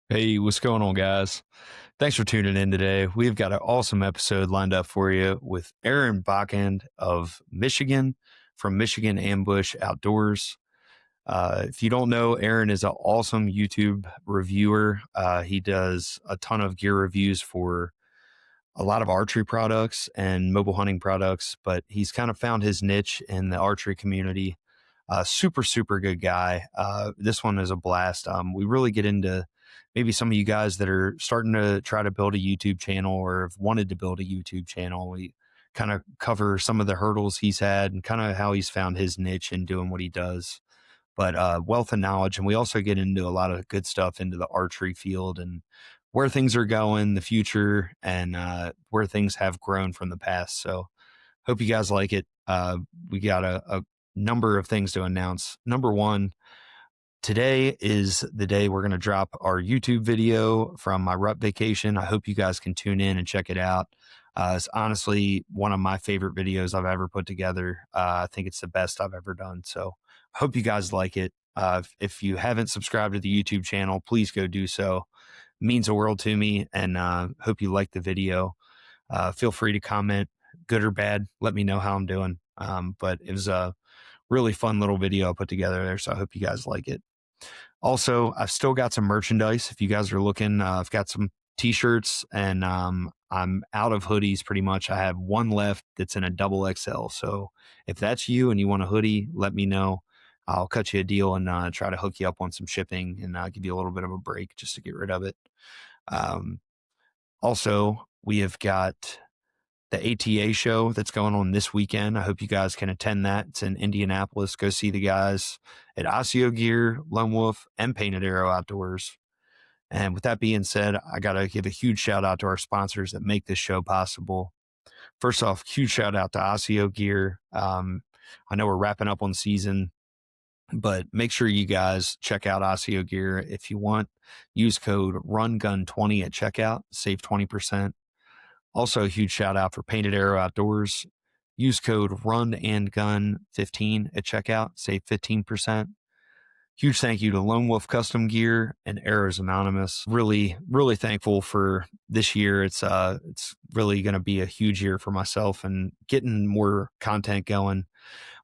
Hey, what's going on, guys? Thanks for tuning in today. We've got an awesome episode lined up for you with Aaron Bachand of Michigan from Michigan Ambush Outdoors. If you don't know, Aaron is an awesome YouTube reviewer. He does a ton of gear reviews for a lot of archery products and mobile hunting products, but he's kind of found his niche in the archery community. Super good guy. This one is a blast. We really get into maybe some of you guys that are starting to try to build a YouTube channel or have wanted to build a YouTube channel. We kind of cover some of the hurdles he's had and kind of how he's found his niche in doing what he does. But wealth of knowledge. And we also get into a lot of good stuff into the archery field and where things are going, the future, and where things have grown from the past. So hope you guys like it. We got a number of things to announce. Number one, today is the day we're going to drop our YouTube video from my rut vacation. I hope you guys can tune in and check it out. It's honestly one of my favorite videos I've ever put together. I think it's the best I've ever done. So I hope you guys like it. If you haven't subscribed to the YouTube channel, please go do so. It means the world to me, and hope you like the video. Feel free to comment, good or bad. Let me know how I'm doing. But it was a really fun little video I put together there, so I hope you guys like it. Also, I've still got some merchandise. If you guys are looking, I've got some t-shirts, and I'm out of hoodies pretty much. I have one left that's in a double XL. So if that's you and you want a hoodie, let me know. I'll cut you a deal and try to hook you up on some shipping and give you a little bit of a break just to get rid of it. Um, Also, we have got the ATA show that's going on this weekend. I hope you guys can attend that. It's in Indianapolis. Go see the guys at Osseo Gear, Lone Wolf, and Painted Arrow Outdoors. And with that being said, I got to give a huge shout out to our sponsors that make this show possible. First off, huge shout out to Osseo Gear. I know we're wrapping up on season, but make sure you guys check out Osseo Gear. If you want, use code RUNGUN20 at checkout, save 20%. Also, a huge shout out for Painted Arrow Outdoors. Use code RUNANDGUN15 at checkout, save 15%. Huge thank you to Lone Wolf Custom Gear and Arrows Anonymous. Really thankful for this year. It's really going to be a huge year for myself and getting more content going.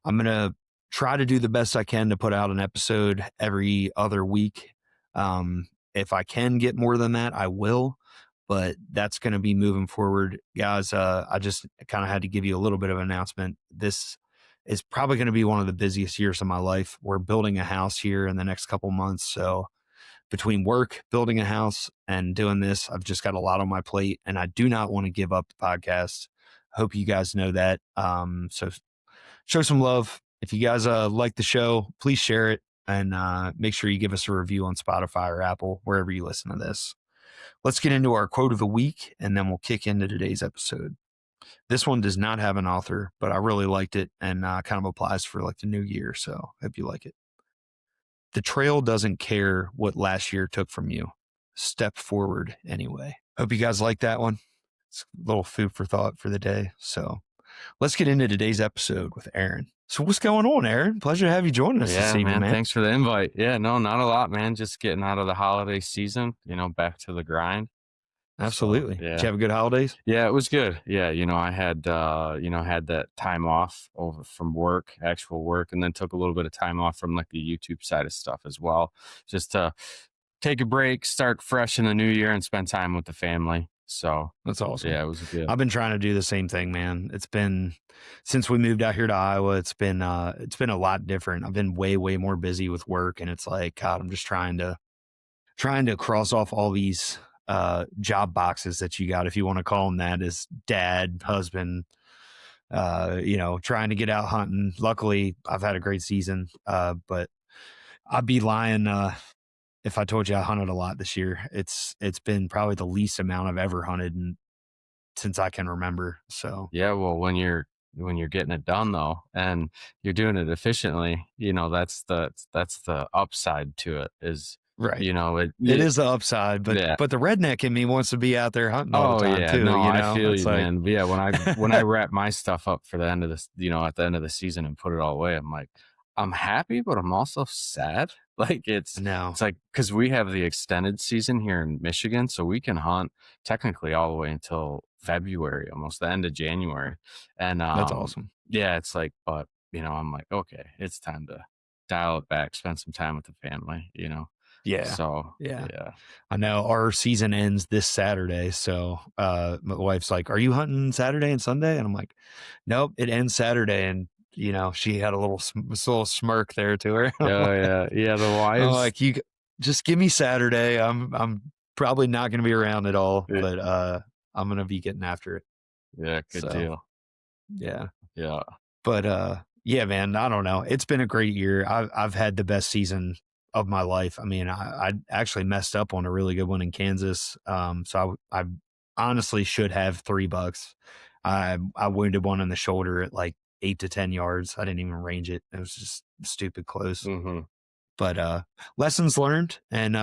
I'm going to try to do the best I can to put out an episode every other week. If I can get more than that, I will, but that's going to be moving forward. Guys, I just kind of had to give you a little bit of an announcement. This is probably going to be one of the busiest years of my life. We're building a house here in the next couple months. So between work, building a house, and doing this, I've just got a lot on my plate, and I do not want to give up the podcast. Hope you guys know that. So show some love. If you guys like the show, please share it and make sure you give us a review on Spotify or Apple, wherever you listen to this. Let's get into our quote of the week, and then we'll kick into today's episode. This one does not have an author, but I really liked it and kind of applies for like the new year. So I hope you like it. The trail doesn't care what last year took from you. Step forward anyway. Hope you guys like that one. It's a little food for thought for the day. So let's get into today's episode with Aaron. So what's going on, Aaron? Pleasure to have you joining us this evening, man. Thanks for the invite. Yeah, no, not a lot, man. Just getting out of the holiday season, back to the grind. Absolutely. So, yeah. Did you have a good holidays? Yeah, it was good. Yeah, I had had that time off over from work, actual work, and then took a little bit of time off from like the YouTube side of stuff as well, just to take a break, start fresh in the new year, and spend time with the family. So that's awesome. Yeah, it was good. I've been trying to do the same thing, man. It's been since we moved out here to Iowa. It's been a lot different. I've been way more busy with work, and it's like, God, I'm just trying to cross off all these job boxes that you got, if you want to call them that, as dad, husband, trying to get out hunting. Luckily, I've had a great season, but I'd be lying if I told you I hunted a lot this year. It's been probably the least amount I've ever hunted since I can remember. So yeah, well, when you're getting it done though, and you're doing it efficiently, that's the upside to it is. Right. It is the upside, but yeah. But the redneck in me wants to be out there hunting all the time too. No, I feel it's you, like, man. But yeah, when I wrap my stuff up for the end of this, at the end of the season and put it all away, I'm like, I'm happy, but I'm also sad. Like No, it's like because we have the extended season here in Michigan, so we can hunt technically all the way until February, almost the end of January. And that's awesome. yeah, it's like, but I'm like, okay, it's time to dial it back, spend some time with the family. Yeah. So Yeah. yeah. I know our season ends this Saturday. So my wife's like, "Are you hunting Saturday and Sunday?" And I'm like, "Nope, it ends Saturday." And she had a little smirk there to her. Oh yeah. Yeah, the I'm wives. like, "You just give me Saturday. I'm probably not going to be around at all, Yeah, but I'm going to be getting after it." yeah, good So deal. yeah. Yeah. But yeah, man, I don't know. It's been a great year. I've had the best season of my life. I mean, I actually messed up on a really good one in Kansas. So I honestly should have $3. I wounded one in the shoulder at like 8 to 10 yards. I didn't even range it. It was just stupid close. Hmm. But lessons learned, and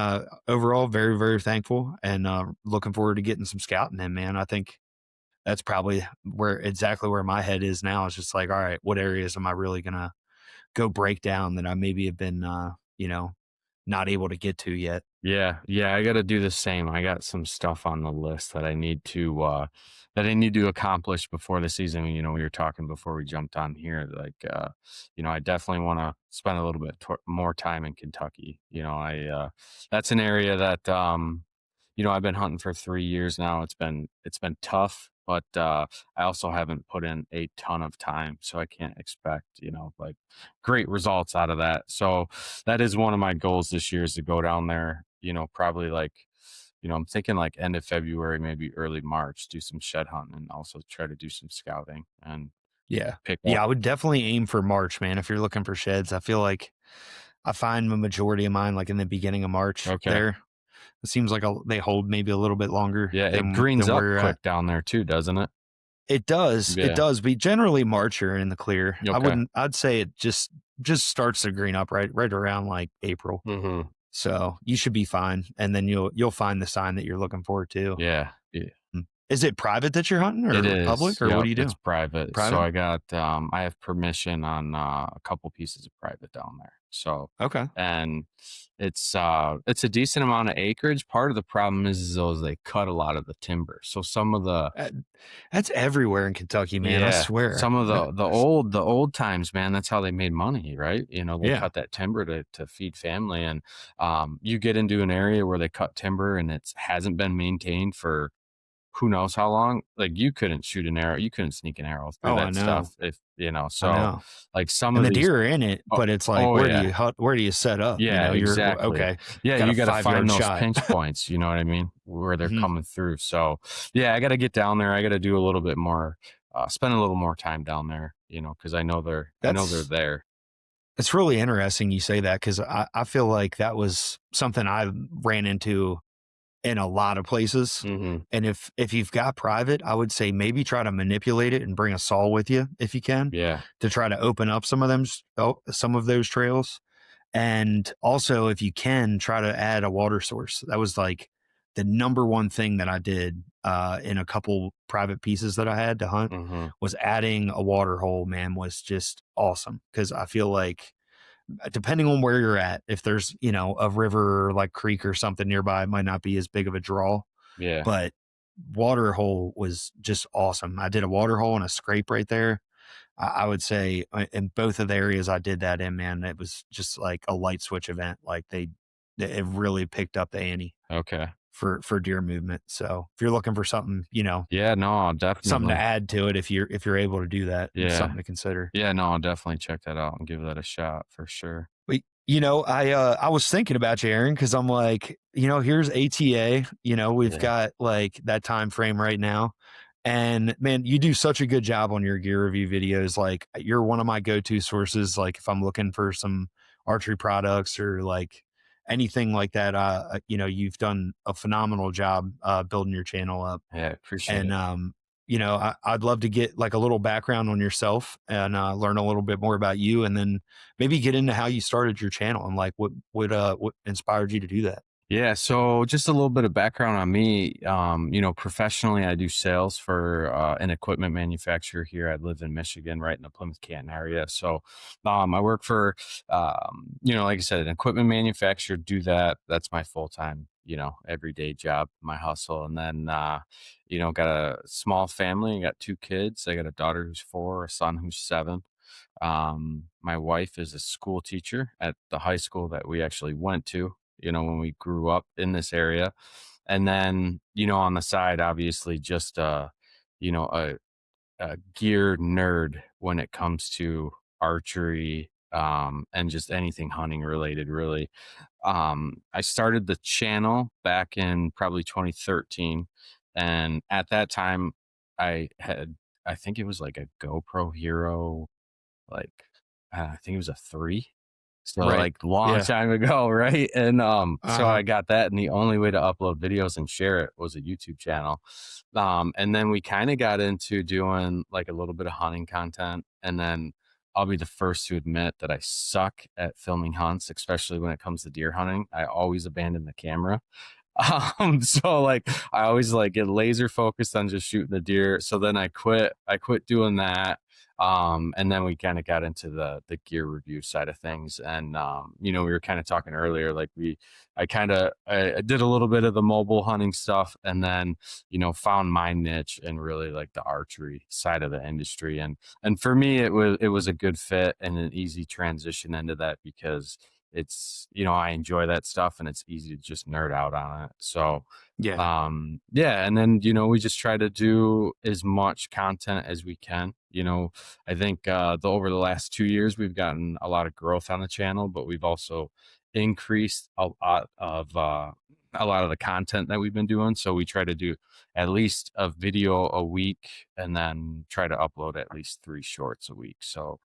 overall very very thankful, and looking forward to getting some scouting in, man. I think that's probably exactly where my head is now. It's just like, all right, what areas am I really gonna go break down that I maybe have been, not able to get to yet? Yeah, yeah, I gotta do the same. I got some stuff on the list that I need to accomplish before the season. We were talking before we jumped on here, like I definitely want to spend a little bit more time in Kentucky. I That's an area that I've been hunting for 3 years now. It's been tough, but I also haven't put in a ton of time, so I can't expect like great results out of that. So that is one of my goals this year is to go down there, probably like, I'm thinking like end of February, maybe early March, do some shed hunting and also try to do some scouting and Yeah. pick up. Yeah, I would definitely aim for March, man, if you're looking for sheds. I feel like I find the majority of mine, like, in the beginning of March Okay. there. It seems like they hold maybe a little bit longer Yeah. It than greens where up you're at. quick down there too, doesn't it? It does. It Yeah. does. We generally March are in the clear. Okay. I'd say it just starts to green up right around like April. Hmm. So you should be fine. And then you'll find the sign that you're looking for too. Yeah. Yeah. Is it private that you're hunting It or is. public, or what Yep. do you It's do? private. So Private? I have permission on a couple pieces of private down there. So, Okay. and it's a decent amount of acreage. Part of the problem is those they cut a lot of the timber. So some of the Uh, that's everywhere in Kentucky, man. I yeah, swear. some of the old times, man, that's how they made money, right? They Yeah. cut that timber to feed family, and you get into an area where they cut timber and it hasn't been maintained for who knows how long. Like you couldn't shoot an arrow, you couldn't sneak an arrow through Oh, I that know. stuff if I so know. like some And of the these. deer are in it, Oh, but it's like, oh yeah. where do you set up? Yeah, You're exactly. okay. Yeah, Got a you got to 5 yard find those shot. pinch points, you know what I mean, where they're Mhm. coming through. So, yeah, I got to get down there. I got to do a little bit more, spend a little more time down there, because I know they're That's there. It's really interesting you say that, because I feel like that was something I ran into in a lot of places. Hmm. And if you've got private, I would say maybe try to manipulate it and bring a saw with you if you can, Yeah. to try to open up some of those trails. And also, if you can, try to add a water source. That was like the number one thing that I did in a couple private pieces that I had to hunt, Hmm. was adding a water hole, man, was just awesome. Cause I feel like depending on where you're at, if there's, a river or like creek or something nearby, it might not be as big of a draw, Yeah. but water hole was just awesome. I did a water hole and a scrape right there. I would say in both of the areas I did that in, man, it was just like a light switch event. Like it really picked up the ante Okay. for deer movement. So if you're looking for something, Yeah. No, something to definitely. add to it, if you're able to do that, it's Yeah. something to consider. Yeah. No, I'll definitely check that out and give that a shot for sure. But I was thinking about you, Aaron, because I'm like, here's ATA. We've Yeah. got like that time frame right now. And man, you do such a good job on your gear review videos. Like, you're one of my go-to sources. Like, if I'm looking for some archery products or like anything like that, you've done a phenomenal job building your channel up. Yeah. Appreciate And it. I'd love to get like a little background on yourself and learn a little bit more about you, and then maybe get into how you started your channel and like what inspired you to do that. Yeah, so just a little bit of background on me. Professionally, I do sales for an equipment manufacturer here. I live in Michigan, right in the Plymouth Canton area. So, I work for, like I said, an equipment manufacturer. Do that. That's my full time, everyday job, my hustle. And then, got a small family. I got 2 kids. I got a daughter who's 4, a son who's 7. My wife is a school teacher at the high school that we actually went to, when we grew up in this area. And then, on the side, obviously just, you know, a, a gear nerd when it comes to archery, and just anything hunting related, really. I started the channel back in probably 2013. And at that time, I think it was like a GoPro Hero, like, I think it was a 3. So, Right. like, long Yeah. time ago, right? And, so Uh-huh. I got that, and the only way to upload videos and share it was a YouTube channel. And then we kinda got into doing, like, a little bit of hunting content, and then I'll be the first to admit that I suck at filming hunts, especially when it comes to deer hunting. I always abandon the camera. So, like, I always, like, get laser focused on just shooting the deer. So then I quit doing that. And then we kind of got into the gear review side of things. And, we were kind of talking earlier, like, I did a little bit of the mobile hunting stuff, and then, found my niche and really like the archery side of the industry. And for me, it was a good fit and an easy transition into that, because it's, I enjoy that stuff, and it's easy to just nerd out on it. So, Yeah. yeah. And then, we just try to do as much content as we can. I think, over the last 2 years, we've gotten a lot of growth on the channel, but we've also increased a lot of the content that we've been doing. So we try to do at least a video a week, and then try to upload at least 3 shorts a week. So,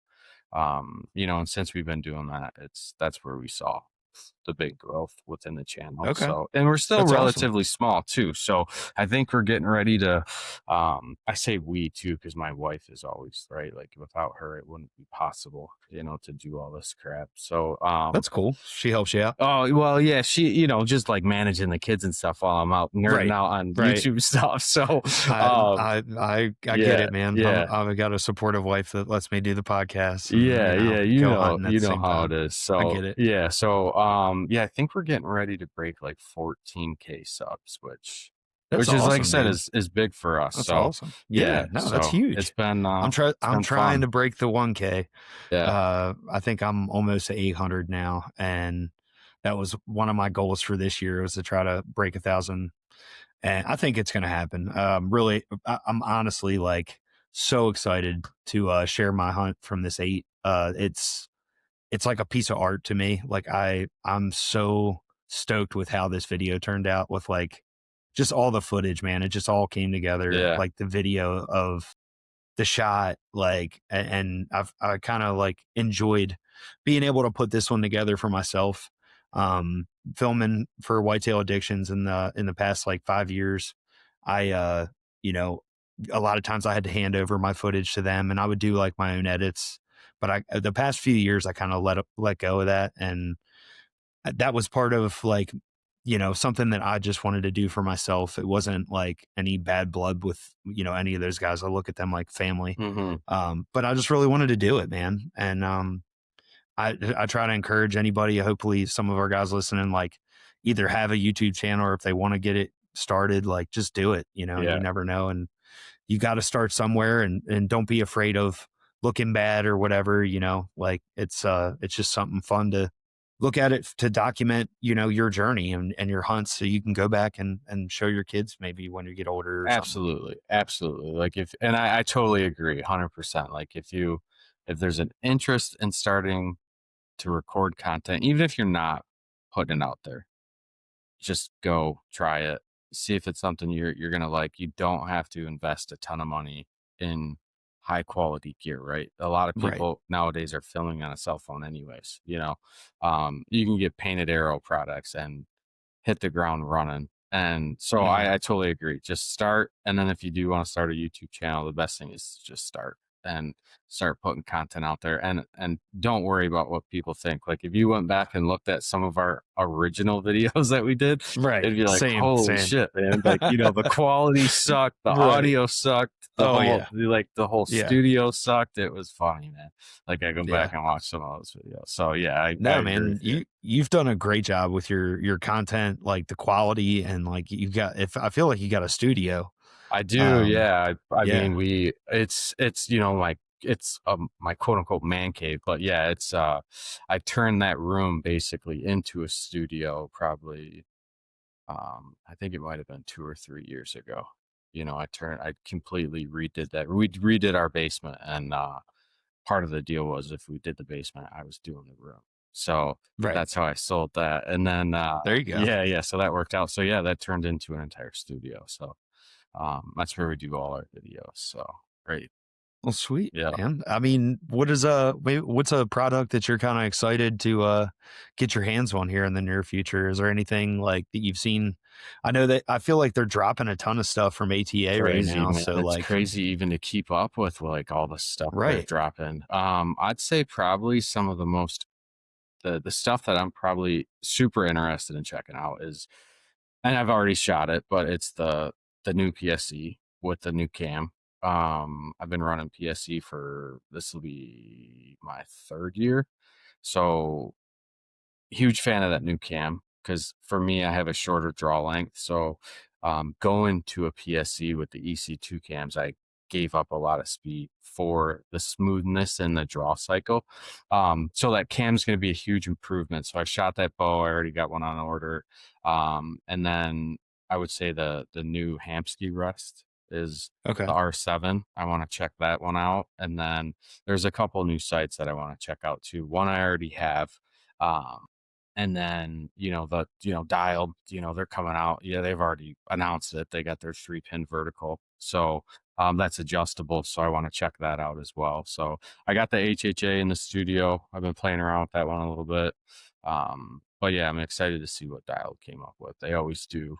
and since we've been doing that, that's where we saw the big growth within the channel. Okay. So, and we're still That's awesome. relatively small too. So I think we're getting ready to, I say we too, because my wife is always right. Like, without her, it wouldn't be possible, to do all this crap. So, That's cool. She helps you out. oh, well, yeah, she, just like managing the kids and stuff while I'm out nerding Right. out on Right. YouTube stuff. So, I I get yeah, it, man. yeah. I've got a supportive wife that lets me do the podcast and, Yeah, yeah, go hunting at you the know same how it time. is. I So, get it. yeah, so, yeah, I think we're getting ready to break like 14K subs, which That's is, like I awesome, said, dude. is big for us. That's So, awesome. Yeah, yeah, no, that's so huge. it's I'm been trying fun. to break the 1K. Yeah. I think I'm almost at 800 now, and that was one of my goals for this year was to try to break 1,000, and I think it's going to happen. Really, I'm honestly like so excited to share my hunt from this 8. It's like a piece of art to me. Like I'm so stoked with how this video turned out with like just all the footage, man. It just all came together. Yeah. Like the video of the shot, like, and I kind of like enjoyed being able to put this one together for myself. Um, Filming for Whitetail Addictions in the past like 5 years, I you know, a lot of times I had to hand over my footage to them, and I would do like my own edits. But the past few years, I kind of let go of that, and that was part of like something that I just wanted to do for myself. It wasn't like any bad blood with any of those guys. I look at them like family, Hmm. but I just really wanted to do it, man. And I try to encourage anybody. Hopefully, some of our guys listening like either have a YouTube channel or if they want to get it started, like just do it. You Yeah. never know, and you got to start somewhere, and don't be afraid of looking bad or whatever. Like it's just something fun to look at it to document your journey and your hunts, so you can go back and show your kids maybe when you get older or something. Absolutely. Absolutely. Like, and I totally agree 100%. Like, if there's an interest in starting to record content, even if you're not putting it out there, just go try it, see if it's something you're gonna like. You don't have to invest a ton of money in high quality gear, right? A lot of Right. people nowadays are filming on a cell phone anyways. You can get Painted Arrow products and hit the ground running. And so Hmm. I totally agree. Just start, and then if you do want to start a YouTube channel, the best thing is to just start, and start putting content out there. And don't worry about what people think. Like if you went back and looked at some of our original videos that we did, Right. it'd be like, Same, holy same. shit, man. Like, the quality sucked, the Right. audio sucked, Oh yeah. the whole Yeah. studio sucked. It was funny, man. Like I go back Yeah. and watch some of those videos. So yeah, I No, agree man, with you. you've done a great job with your content, like the quality and like you've got if I feel like you got a studio. I do, Um yeah. I yeah. mean, it's like it's my quote unquote man cave, but yeah, it's I turned that room basically into a studio probably I think it might have been 2 or 3 years ago. I completely redid that. We redid our basement, and part of the deal was if we did the basement, I was doing the room. So Right. that's how I sold that. And then There you go. yeah, so that worked out. So yeah, that turned into an entire studio. So that's where we do all our videos. So great. Well, sweet, Yeah. man. I mean, what's a product that you're kind of excited to get your hands on here in the near future? Is there anything like that you've seen? I know that I feel like they're dropping a ton of stuff from ATA right Crazy, now. man. So It's like, crazy even to keep up with like all the stuff they're right. dropping. I'd say probably some of the most the stuff that I'm probably super interested in checking out is, and I've already shot it, but it's the new PSE with the new cam. I've been running PSE for this will be my third year. So huge fan of that new cam because for me, I have a shorter draw length. So going to a PSE with the EC2 cams, I gave up a lot of speed for the smoothness and the draw cycle. So that cam's going to be a huge improvement. So I shot that bow. I already got one on order. And then I would say the new Hamsky rest is Okay. the R7. I want to check that one out. And then there's a couple new sites that I want to check out too. One I already have. Um, and then, dialed, they're coming out. Yeah, they've already announced it. They got their 3-pin vertical. So that's adjustable. So I want to check that out as well. So I got the HHA in the studio. I've been playing around with that one a little bit. But yeah, I'm excited to see what Dialed came up with. They always do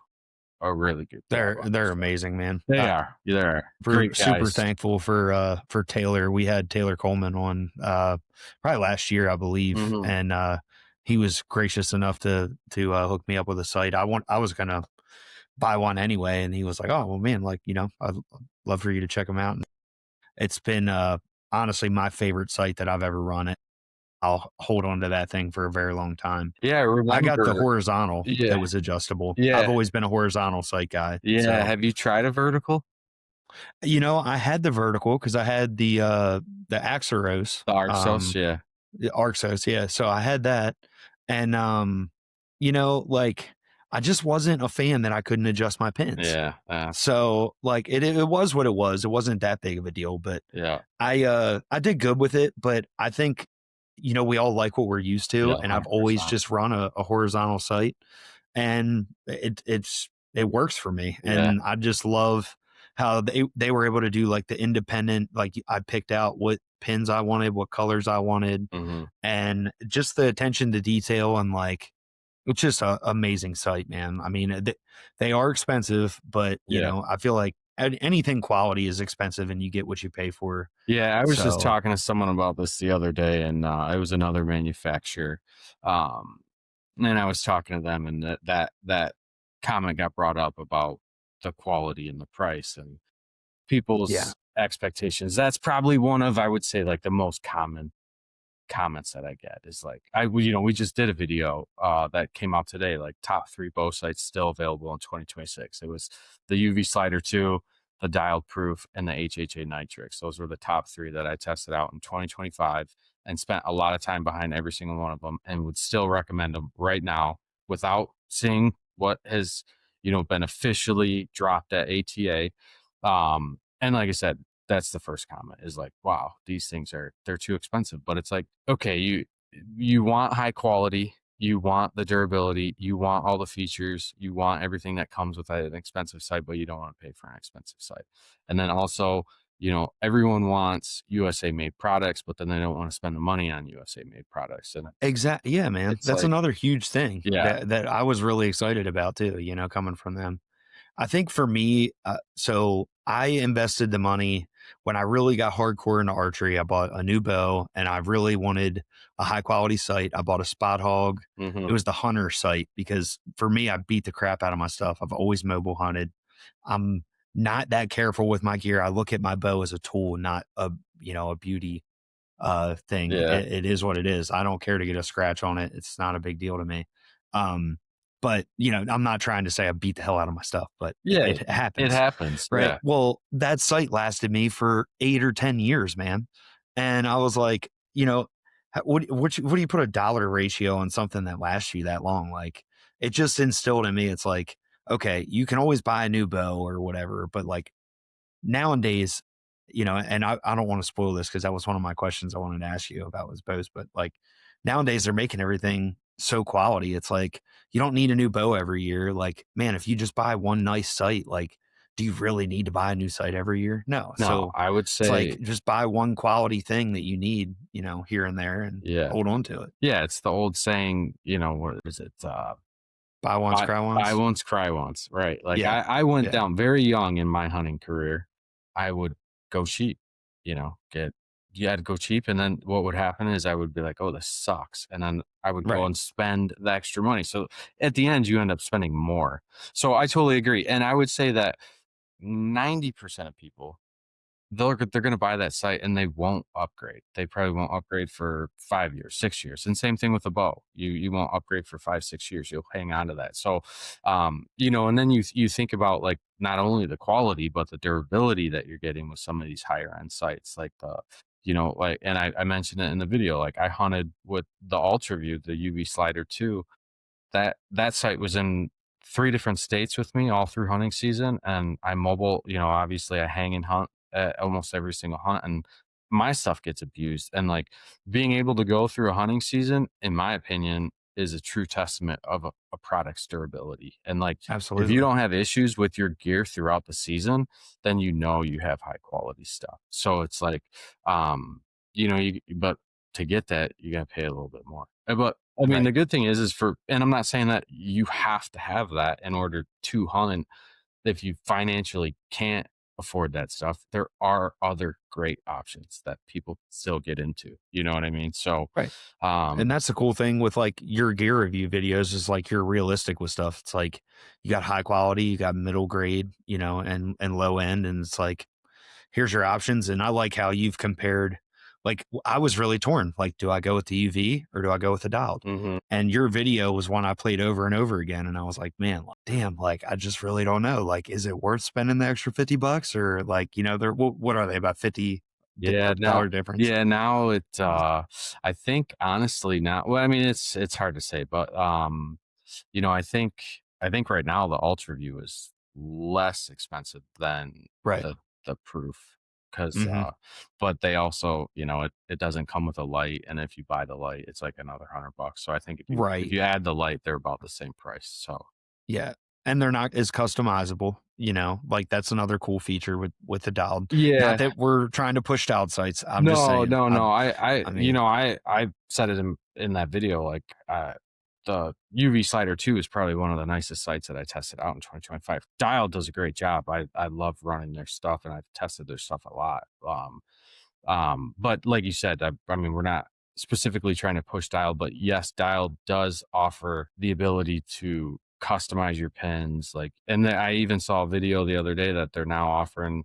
a really good job on They're this stuff. amazing, man. They are. They're We're great super guys. thankful for Taylor. We had Taylor Coleman on probably last year, I believe, Mm-hmm. and he was gracious enough to hook me up with a site. I was gonna buy one anyway, and he was like, "Oh well, man, like I'd love for you to check them out." And it's been honestly my favorite site that I've ever run. It. I'll hold on to that thing for a very long time. Yeah, I I got the remember. horizontal that Yeah. was adjustable. I've Yeah. always been a horizontal site guy, Yeah. so. Have you tried a vertical? I had the vertical because I had the Axeros, The Arxos? Yeah. the Arxos, yeah. So I had that, and like I just wasn't a fan that I couldn't adjust my pins. Yeah. So like it was what it was. It wasn't that big of a deal, but Yeah. I did good with it. But I think we all like what we're used Yeah. to, and I've always 100%. just run a horizontal site, and it works for me, Yeah. and I just love how they were able to do like the independent, like I picked out what pins I wanted, what colors I wanted, Mm-hmm. and just the attention to detail, and like it's just an amazing site, man. I mean, they are expensive, but Yeah. I feel like anything quality is expensive, and you get what you pay for. Yeah. I was just So talking to someone about this the other day, and it was another manufacturer. And I was talking to them, and that comment got brought up about the quality and the price and yeah, people's expectations. That's probably one of, I would say, like the most common comments that I get is like, we just did a video that came out today, like top 3 bow sights still available in 2026. It was the UV Slider 2, the Dialed Proof, and the HHA Nitrix. Those were the top 3 that I tested out in 2025 and spent a lot of time behind every single one of them, and would still recommend them right now without seeing what has been officially dropped at ATA. And like I said, that's the first comment is like, wow, these things they're too expensive. But it's like, okay, you want high quality, you want the durability, you want all the features, you want everything that comes with an expensive site, but you don't want to pay for an expensive site. And then also, everyone wants USA made products, but then they don't want to spend the money on USA made products. And exactly. Yeah, man, it's that's like, another huge thing yeah, that I was really excited about too. Coming from them. I think for me, so I invested the money. when I really got hardcore into archery, I bought a new bow and I really wanted a high quality sight. I bought a Spot Hog. It Hmm. was the hunter sight because for me, I beat the crap out of my stuff. I've always mobile hunted. I'm not that careful with my gear. I look at my bow as a tool, not a beauty thing. Yeah. It is what it is. I don't care to get a scratch on it. It's not a big deal to me. Um, but I'm not trying to say I beat the hell out of my stuff, but Yeah. it It happens, happens. right? Yeah. Well, that site lasted me for 8 or 10 years, man, and I was like, what do you put a dollar ratio on something that lasts you that long? Like, it just instilled in me. It's like, okay, you can always buy a new bow or whatever, but like nowadays, and I don't want to spoil this because that was one of my questions I wanted to ask you about was bows, but like nowadays they're making everything so quality. It's like you don't need a new bow every year. Like, man, if you just buy one nice sight, like, do you really need to buy a new sight every year? No. No, So I would it's like say, just buy one quality thing that you need, here and there and yeah. hold on to it. Yeah. It's the old saying, what is it? Buy once, cry Buy once. once, cry once, right? Like Yeah. I went Yeah. down very young in my hunting career. I would go cheap, get you had to go cheap, and then what would happen is I would be like, "Oh, this sucks," and then I would go Right. and spend the extra money. So at the end, you end up spending more. So I totally agree, and I would say that 90% of people they're gonna buy that site and they won't upgrade. They probably won't upgrade for 5 years, 6 years, and same thing with a bow. You won't upgrade for 5, 6 years. You'll hang on to that. So, and then you think about, like, not only the quality, but the durability that you're getting with some of these higher end sites, like like, and I mentioned it in the video, like, I hunted with the Ultra View, the UV Slider 2. That site was in 3 different states with me all through hunting season, and I mobile, obviously I hang and hunt at almost every single hunt, and my stuff gets abused, and, like, being able to go through a hunting season, in my opinion, is a true testament of a product's durability, and, like, if you Absolutely. don't have issues with your gear throughout the season, then you have high quality stuff. So it's like, but to get that, you gotta pay a little bit more. But I mean, Right. the good thing is and I'm not saying that you have to have that in order to hunt. If you financially can't afford that stuff, there are other great options that people still get into. You know what I mean? So, Right. And um, that's the cool thing with like your gear review videos is like you're realistic with stuff. It's like you got high quality, you got middle grade, and low end, and it's like here's your options. And I like how you've compared. Like I was really torn. Like, do I go with the UV or do I go with the dialed? mhm. And your video was one I played over and over again, and I was like, man, like, damn, like I just really don't know. Like, is it worth spending the extra $50 or like they're what are they about 50 Yeah, dollar difference? now I think honestly now, well, I mean, it's hard to say, but, I think right now the Ultra View is less expensive than Right. the Proof, 'cause, Hmm. but they also, it doesn't come with a light, and if you buy the light, it's like another $100. So I think if Right. you add the light, they're about the same price, so Yeah, and they're not as customizable, like, that's another cool feature with the dialed. Not yeah. that we're trying to push dialed sights, I'm just No, saying, no, no. I mean I said it in that video, like, the UV Slider 2 is probably one of the nicest sites that I tested out in 2025. Dial does a great job. I love running their stuff, and I've tested their stuff a lot. But like you said, I mean, we're not specifically trying to push Dial, but yes, Dial does offer the ability to customize your pins. Like, and then I even saw a video the other day that they're now offering,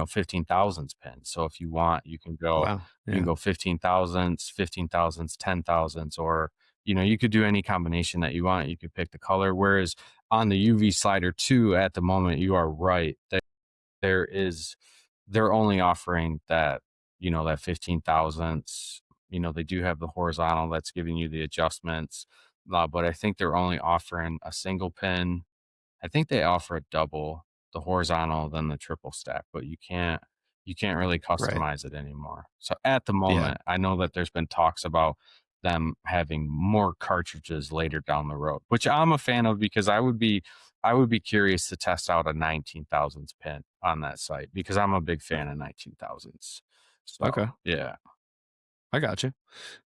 15,000s pins. So if you want, wow, you can yeah, go 15,000s, 15,000s, 10,000s, or, you could do any combination that you want. You could pick the color. Whereas on the UV Slider 2 at the moment, you are right. There is they're only offering that 15,000ths. They do have the horizontal that's giving you the adjustments, but I think they're only offering a single pin. I think they offer a double, the horizontal, then the triple stack, but you can't really right, customize it anymore. So at the yeah, moment, I know that there's been talks about them having more cartridges later down the road, which I'm a fan of because I would be curious to test out a 19,000s pin on that site because I'm a big fan of 19,000s. So, okay, yeah. I got you.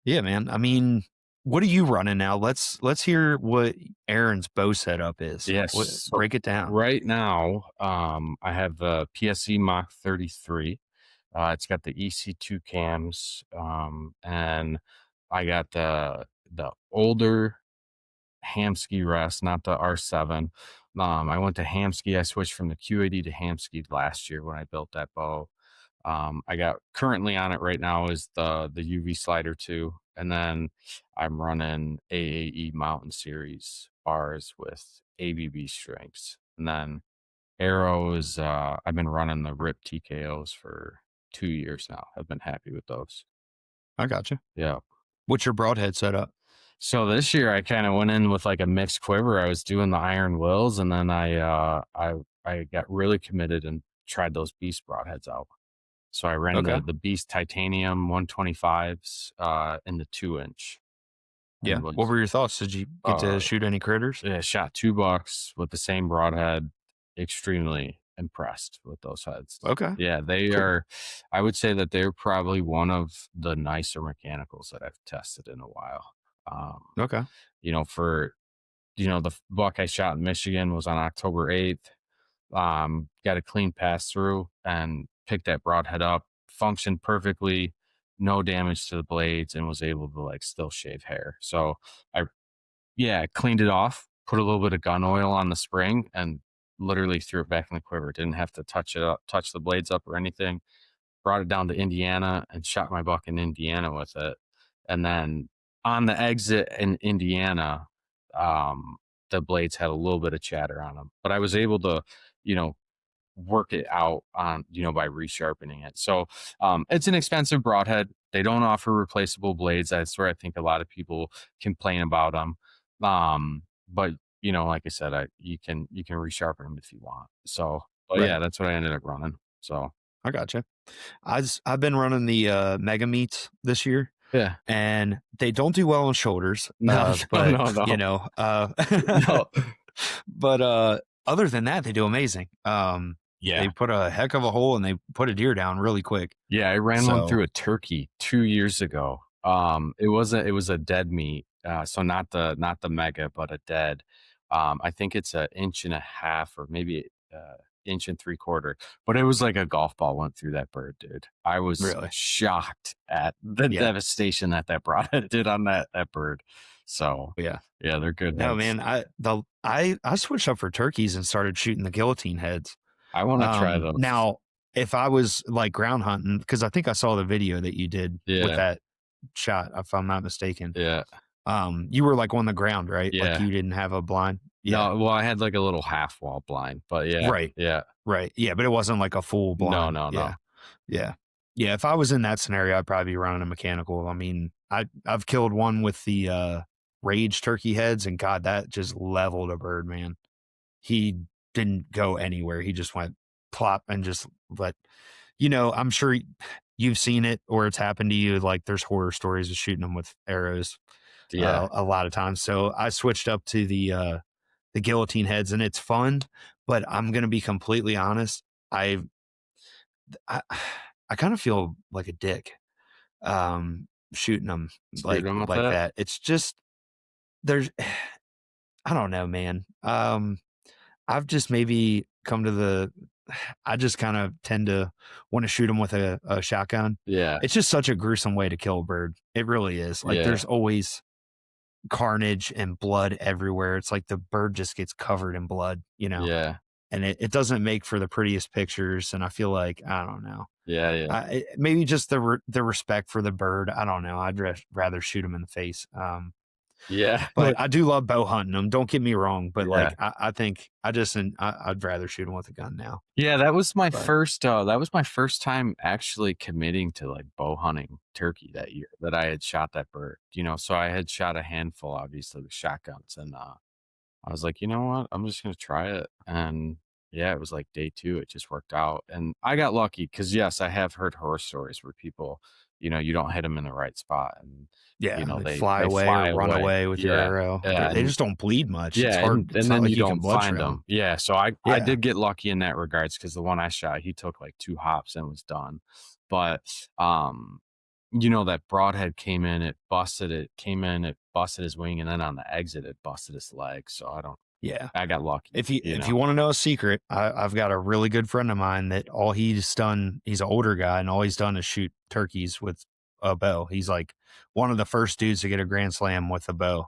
Yeah, man, I mean what are you running now? Let's hear what Aaron's bow setup is. Yes. What, So break it down. right now, I have the PSE Mach 33. It's got the EC2 cams, and I got the older Hamsky rest, not the R7. I went to Hamsky. I switched from the Q80 to Hamsky last year when I built that bow. I got currently on it right now is the UV slider 2, and then I'm running AAE Mountain Series bars with ABB strengths, and then arrows. I've been running the RIP TKOs for 2 years now. I've been happy with those. I got you. Yeah. What's your broadhead setup? So this year I kind of went in with like a mixed quiver. I was doing the Iron Wills, and then I got really committed and tried those Beast broadheads out. So I ran Okay. the Beast Titanium 125s in the 2-inch, Yeah. and What was were your thoughts? Did you get to shoot any critters? yeah, shot 2 bucks with the same broadhead. Extremely impressed with those heads. Okay. Yeah, they Cool. are. I would say that they're probably one of the nicer mechanicals that I've tested in a while. Okay. For the buck I shot in Michigan was on October 8th. Got a clean pass through and picked that broadhead up, functioned perfectly, no damage to the blades, and was able to like still shave hair. So I, yeah, cleaned it off, put a little bit of gun oil on the spring, and literally threw it back in the quiver. Didn't have to touch it up, touch the blades up or anything. Brought it down to Indiana and shot my buck in Indiana with it. And then on the exit in Indiana, the blades had a little bit of chatter on them, but I was able to, you know, work it out on, by resharpening it. So it's an expensive broadhead. They don't offer replaceable blades. That's where I think a lot of people complain about them. But like I said, you can resharpen them if you want. So, but Right. yeah, that's what I ended up running. So I got you. I've been running the mega meets this year, yeah, and they don't do well on shoulders. no, no, But no, no, no. but other than that, they do amazing. Yeah. They put a heck of a hole and they put a deer down really quick. Yeah, I ran one So through a turkey 2 years ago. It was a dead meat. So not the mega, but a dead. I think it's an inch and a half or maybe inch and 3/4. But it was like a golf ball went through that bird, dude. I was really, shocked at the yeah, devastation that broadhead did on that bird. So yeah. yeah, they're good No, heads. man, I switched up for turkeys and started shooting the guillotine heads. I want to try those. Now, if I was like ground hunting, because I think I saw the video that you did with Yeah, that shot, if I'm not mistaken. yeah, You were like on the ground, right? Like yeah. you didn't have a blind. Yeah. No, well, I had like a little half wall blind, but yeah, Right. yeah. Right. Yeah, but it wasn't like a full No, blind. no, Yeah. no. Yeah. Yeah. If I was in that scenario, I'd probably be running a mechanical. I mean, I've killed one with the rage turkey heads, and God, that just leveled a bird, man. He didn't go anywhere. He just went plop and just let I'm sure you've seen it or it's happened to you. Like there's horror stories of shooting them with arrows Yeah. a lot of times. So I switched up to the guillotine heads, and it's fun. But I'm gonna be completely honest. I I kind of feel like a dick shooting them Shoot 'em with that? that. It's just there's I don't know, man. I've just maybe come to I just kind of tend to want to shoot them with a shotgun. Yeah, It's just such a gruesome way to kill a bird. It really is. Like yeah, there's always carnage and blood everywhere. It's like the bird just gets covered in blood. yeah, And it doesn't make for the prettiest pictures. And I feel like, I don't know, yeah, yeah, maybe just the respect for the bird. I don't know. I'd rather shoot him in the face. yeah, But I do love bow hunting them. Don't get me wrong. But yeah. like, I think I'd rather shoot them with a gun now. Yeah, But that was my first time actually committing to like bow hunting turkey that year that I had shot that bird, so I had shot a handful obviously with shotguns, and I was like, you know what? I'm just gonna try it. And yeah, it was like day 2. It just worked out. And I got lucky because yes, I have heard horror stories where people, you don't hit them in the right spot and yeah, they they fly they away or fly run away. away with your Yeah. arrow. Yeah. They And just don't bleed much. It's yeah, hard. and It's not then like you you can don't blood find trail them. them. Yeah. So I Yeah. did get lucky in that regards because the one I shot, he took like 2 hops and was done. But that broadhead came in, it came in, it busted his wing, and then on the exit, it busted his leg. So Yeah. I got lucky, If you want to know a secret, I've got a really good friend of mine that all he's done, he's an older guy, and all he's done is shoot turkeys with a bow. He's like one of the first dudes to get a grand slam with a bow.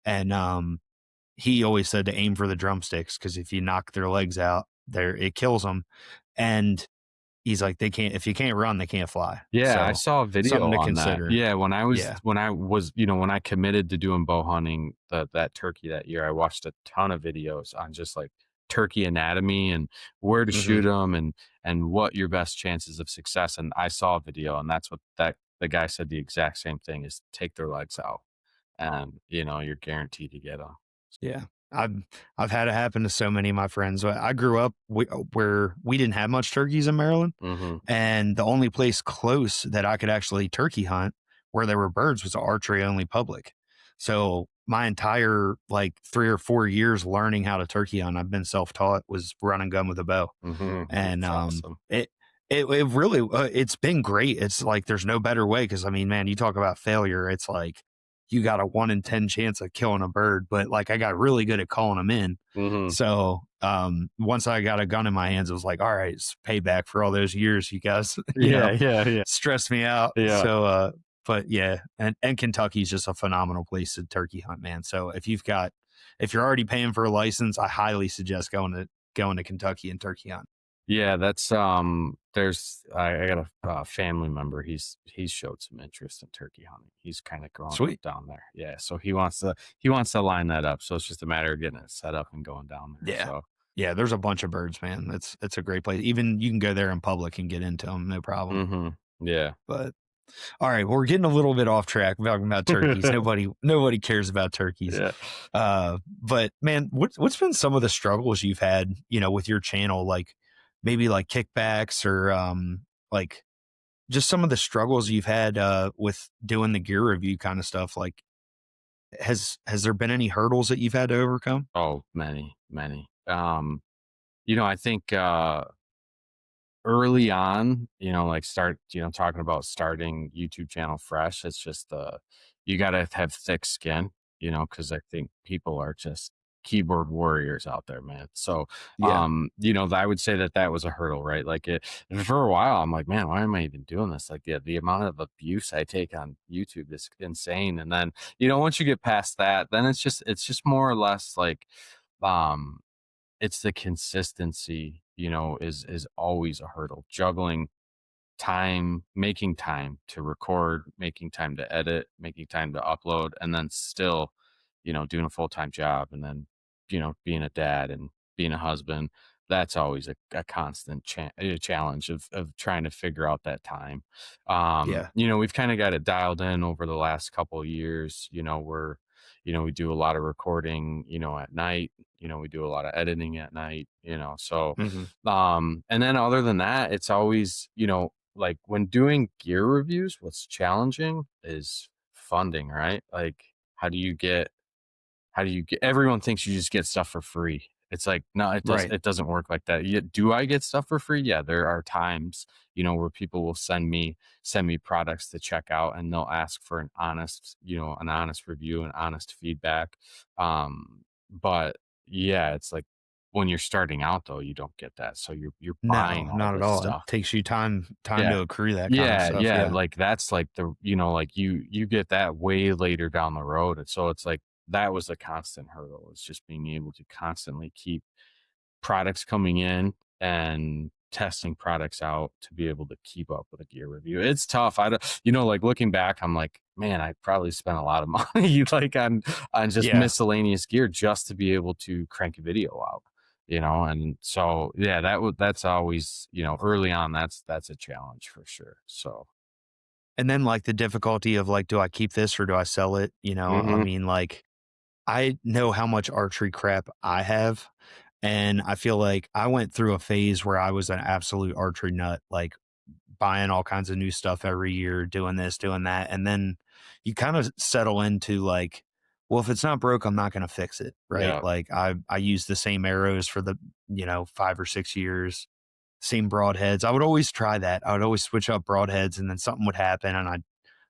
And he always said to aim for the drumsticks because if you knock their legs out, there it kills them. And he's like, they can't, if you can't run, they can't fly. Yeah, I So saw a something video to on that. consider. Yeah, Yeah. when I committed to doing bow hunting that turkey that year, I watched a ton of videos on just like turkey anatomy and where to Hmm. shoot them and what your best chances of success. And I saw a video, and that's what that the guy said the exact same thing is take their legs out, and you're guaranteed to get them. Yeah. I've had it happen to so many of my friends. I grew up where we didn't have much turkeys in Maryland, Mm-hmm. and the only place close that I could actually turkey hunt where there were birds was an archery only public. So my entire like 3 or 4 years learning how to turkey hunt, I've been self taught, was run and gun with a bow. Mm-hmm. And That's awesome. it really it's been great. It's like there's no better way because I mean, man, you talk about failure. It's like you got a 1 in 10 chance of killing a bird, but like I got really good at calling them in. Mm-hmm. So once I got a gun in my hands, it was like, all right, it's payback for all those years you guys, Yeah, yeah, yeah, stressed me out. yeah. So but yeah, and Kentucky's just a phenomenal place to turkey hunt, man. So if you're already paying for a license, I highly suggest going to Kentucky and turkey hunt. Yeah, that's there's I got a family member. He's showed some interest in turkey hunting. He's kind of growing up Sweet. down there. Yeah, so he wants to line that up. So it's just a matter of getting it set up and going down there. Yeah. So Yeah, there's a bunch of birds, man. It's a great place. Even you can go there in public and get into them, no problem. yeah. But all right, well, we're getting a little bit off track talking about turkeys. Nobody cares about turkeys. Yeah. But man, what's been some of the struggles you've had, with your channel, like maybe like kickbacks or like just some of the struggles you've had with doing the gear review kind of stuff. Like has there been any hurdles that you've had to overcome? Oh, many, many. I think early on, like talking about starting YouTube channel fresh, it's just you got to have thick skin, because I think people are just keyboard warriors out there, man. So, Yeah. I would say that was a hurdle, right? Like for a while, I'm like, man, why am I even doing this? Like the amount of abuse I take on YouTube is insane. And then, once you get past that, then it's just more or less like, um, it's the consistency, is always a hurdle. Juggling time, making time to record, making time to edit, making time to upload, and then still, doing a full-time job, and then, being a dad and being a husband. That's always a constant challenge of trying to figure out that time. Yeah. We've kind of got it dialed in over the last couple of years. We do a lot of recording, at night. We do a lot of editing at night. So Hmm. and then other than that, it's always, like when doing gear reviews, what's challenging is funding, right? Like, how do you get, everyone thinks you just get stuff for free. It's like, no, Right. it doesn't work like that. Do I get stuff for free? Yeah, there are times, where people will send me products to check out, and they'll ask for an honest review and honest feedback. But yeah, it's like when you're starting out though, you don't get that. So you're buying No, all not at this all. It stuff. takes you time Yeah. to accrue that kind of Yeah, stuff. yeah, Yeah. like, that's, like, like, you get that way later down the road, and so it's, like, that was a constant hurdle, is just being able to constantly keep products coming in and testing products out to be able to keep up with a gear review. It's tough. I don't like, looking back, I'm like, "Man, I probably spent a lot of money, like, on just Yeah. miscellaneous gear just to be able to crank a video out." And so, yeah, that's always, early on, that's a challenge for sure. So, And then like the difficulty of like, do I keep this or do I sell it? I mhm. mean, like I know how much archery crap I have. And I feel like I went through a phase where I was an absolute archery nut, like buying all kinds of new stuff every year, doing this, doing that. And then you kind of settle into like, well, if it's not broke, I'm not going to fix it. Right. Yeah. Like I use the same arrows for the, 5 or 6 years, same broadheads. I would always try that. I would always switch up broadheads and then something would happen and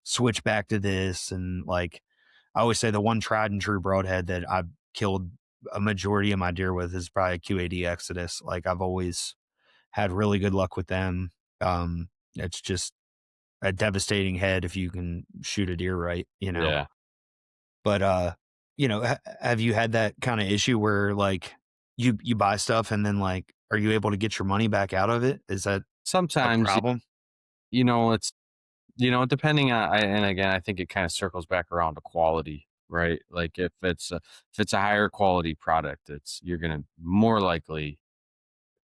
switch back to this. And like, I always say the one tried and true broadhead that I've killed a majority of my deer with is probably QAD Exodus. Like, I've always had really good luck with them. It's just a devastating head if you can shoot a deer right, you know. Yeah. But have you had that kind of issue where like you buy stuff and then like are you able to get your money back out of it? Is that a Sometimes, problem? it's, depending on, and again, I think it kind of circles back around to quality, right? Like if it's a higher quality product, you're going to more likely,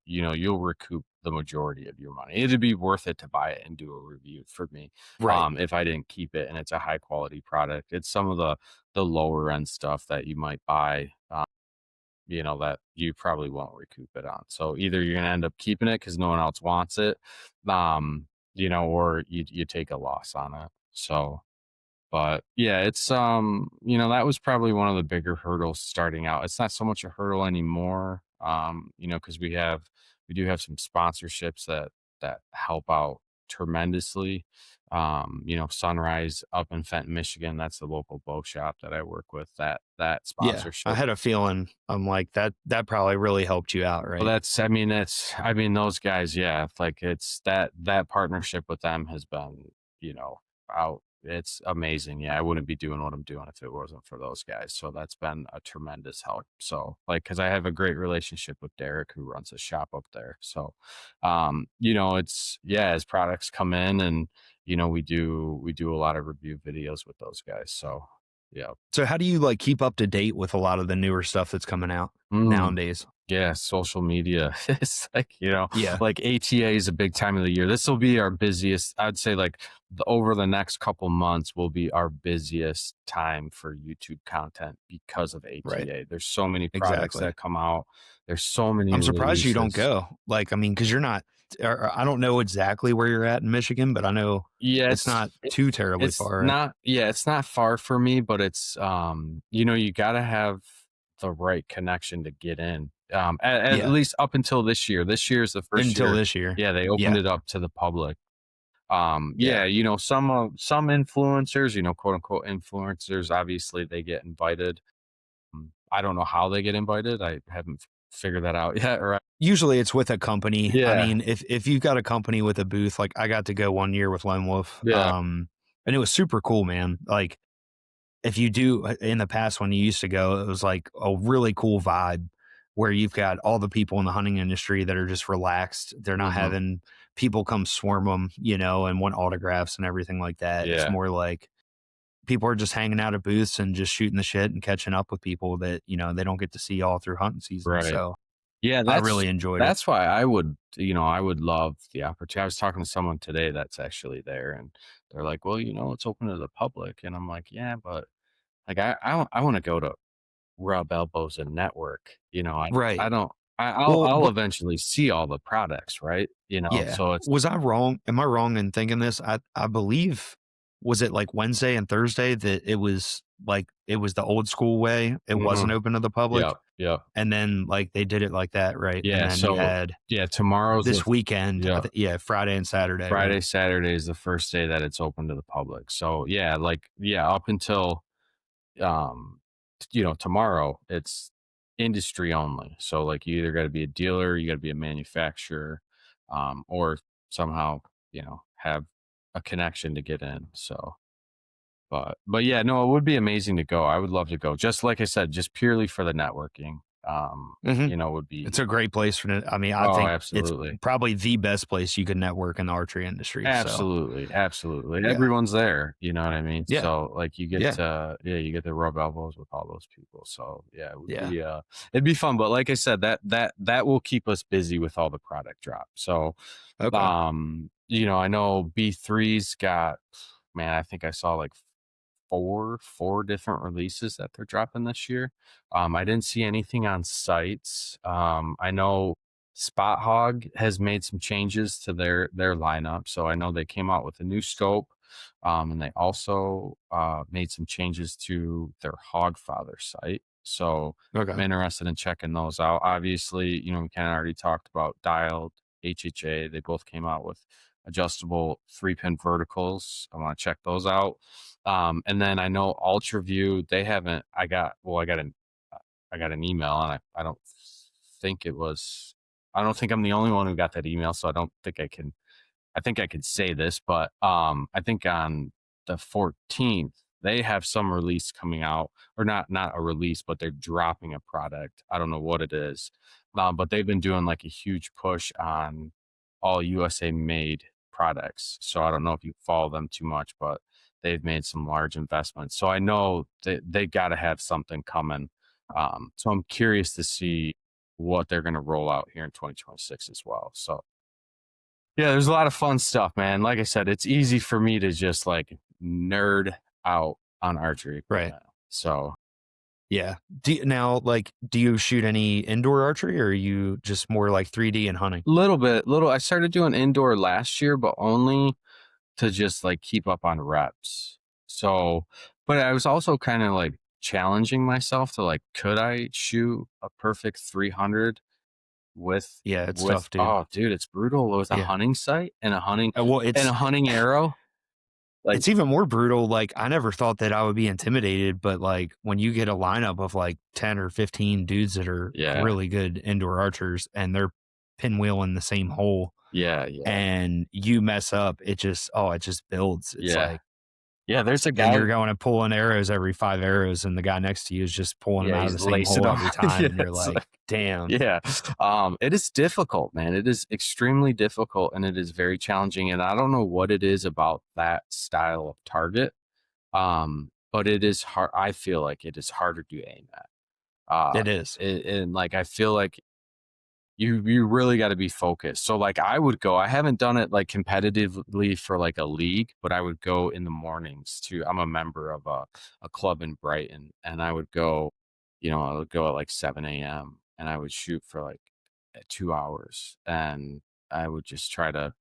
you'll recoup the majority of your money. It'd be worth it to buy it and do a review for me. Right. If I didn't keep it and it's a high quality product, it's some of the lower end stuff that you might buy, that you probably won't recoup it on. So either you're going to end up keeping it because no one else wants it, or you take a loss on it. So, but yeah, that was probably one of the bigger hurdles starting out. It's not so much a hurdle anymore, because we do have some sponsorships that help out tremendously. Sunrise up in Fenton, Michigan, that's the local bow shop that I work with. That Yeah. I sponsorship. had a feeling I'm like that probably really helped you out, Well, right? I mean, those guys, yeah, like it's that partnership with them has been, out. It's amazing. Yeah, I wouldn't be doing what I'm doing if it wasn't for those guys. So that's been a tremendous help. So, like, because I have a great relationship with Derek, who runs a shop up there. So, it's yeah, as products come in, and we do a lot of review videos with those guys. So, yeah. So how do you like keep up to date with a lot of the newer stuff that's coming out Mm. nowadays? Yeah, social media. It's like, Yeah. like ATA is a big time of the year. This will be our busiest. I'd say like over the next couple months will be our busiest time for YouTube content because of Right. ATA. There's so many products Exactly. that come out. There's so many I'm surprised you don't releases. go. Like, I mean, because you're not. I don't know exactly where you're at in Michigan, but I know it's Yes, not too terribly it's far, right? not, yeah, it's not far for me, but you got to have the right connection to get in. At Yeah, least up until this year. This year is the first until year. this year. Yeah, they opened Yeah, it up to the public. yeah. Yeah, some influencers, quote unquote influencers, obviously they get invited. I don't know how they get invited. I haven't figured that out yet. Right? Usually it's with a company. I Yeah, mean, if you've got a company with a booth, like I got to go one year with Lone Wolf, yeah, and it was super cool, man. Like if you do in the past when you used to go, it was like a really cool vibe where you've got all the people in the hunting industry that are just relaxed. They're not hmm, having people come swarm them, and want autographs and everything like that. It's yeah, more like people are just hanging out at booths and just shooting the shit and catching up with people that, they don't get to see all through hunting season. right. So Yeah, I really enjoyed it. that's why I would love the opportunity. I was talking to someone today that's actually there, and they're like, "Well, it's open to the public," and I'm like, "Yeah, but like I want to go to rub elbows and network. I Right. don't. I'll Well, I'll eventually see all the products, right? yeah. So it's Was I wrong? Am I wrong in thinking this? I believe was it like Wednesday and Thursday that it was the old school way. It wasn't mhm, open to the public. yeah, yeah, And then like they did it like that, right? And yeah. then you So had yeah, tomorrow's this weekend, yeah. yeah, Friday and Saturday, right? Friday, Saturday is the first day that it's open to the public. So yeah, like yeah, up until um tomorrow it's industry only. So like you either got to be a dealer, you got to be a manufacturer, or somehow have a connection to get in. So but yeah, no, it would be amazing to go. I would love to go, just like I said, just purely for the networking. Mhm. Would It's be, a great place for it. I mean, I oh, think it's absolutely. probably the best place you could network in the archery industry. So, Absolutely, absolutely. yeah. Everyone's there, you know what I mean? Yeah. So like Yeah. you get to rub elbows with all those people. So yeah, Yeah. it'd be fun. But like I said, that will keep us busy with all the product drops. So Okay. I know B3's got, man, I think I saw like four different releases that they're dropping this year. I didn't see anything on sites. I know Spot Hog has made some changes to their lineup, so I know they came out with a new scope, and they also made some changes to their Hogfather site. So I'm Okay. interested in checking those out. Obviously, we kind of already talked about Dialed, HHA. They both came out with adjustable 3-pin verticals. I want to check those out. And then I know UltraView, they haven't, I got an email, and I don't think it was, I don't think I'm the only one who got that email. So I think I could say this, but I think on the 14th they have some release coming out, or not a release, but they're dropping a product. I don't know what it is, but they've been doing like a huge push on all USA made products. So I don't know if you follow them too much, but they've made some large investments. So I know they got to have something coming. So I'm curious to see what they're going to roll out here in 2026 as well. So yeah, there's a lot of fun stuff, man. Like I said, it's easy for me to just like nerd out on archery right Right. now. So Yeah. Do you shoot any indoor archery, or are you just more like 3D and hunting? I started doing indoor last year, but only to just like keep up on reps. So, but I was also kind of like challenging myself to like, could I shoot a perfect 300 Yeah, it's tough, dude. oh dude, it's brutal with a Yeah. hunting sight and Well, a hunting arrow. Like, it's even more brutal. Like, I never thought that I would be intimidated, but like when you get a lineup of like 10 or 15 dudes that are yeah, really good indoor archers and they're pinwheeling the same hole yeah, and you mess up, it just builds. It's yeah, like, yeah. There's a then guy. you're going and pulling arrows every 5 arrows, and the guy next to you is just pulling them Yeah, out of he's the same lacing hole them. every time. Yeah, And you're it's like, damn. yeah. It is difficult, man. It is extremely difficult, and it is very challenging. And I don't know what it is about that style of target. But it is hard. I feel like it is harder to aim at. It is. And like I feel like you really got to be focused. So like I haven't done it like competitively for like a league, but I would go in the mornings I'm a member of a club in Brighton, and I would go, I would go at like 7 a.m. and I would shoot for like 2 hours, and I would just try to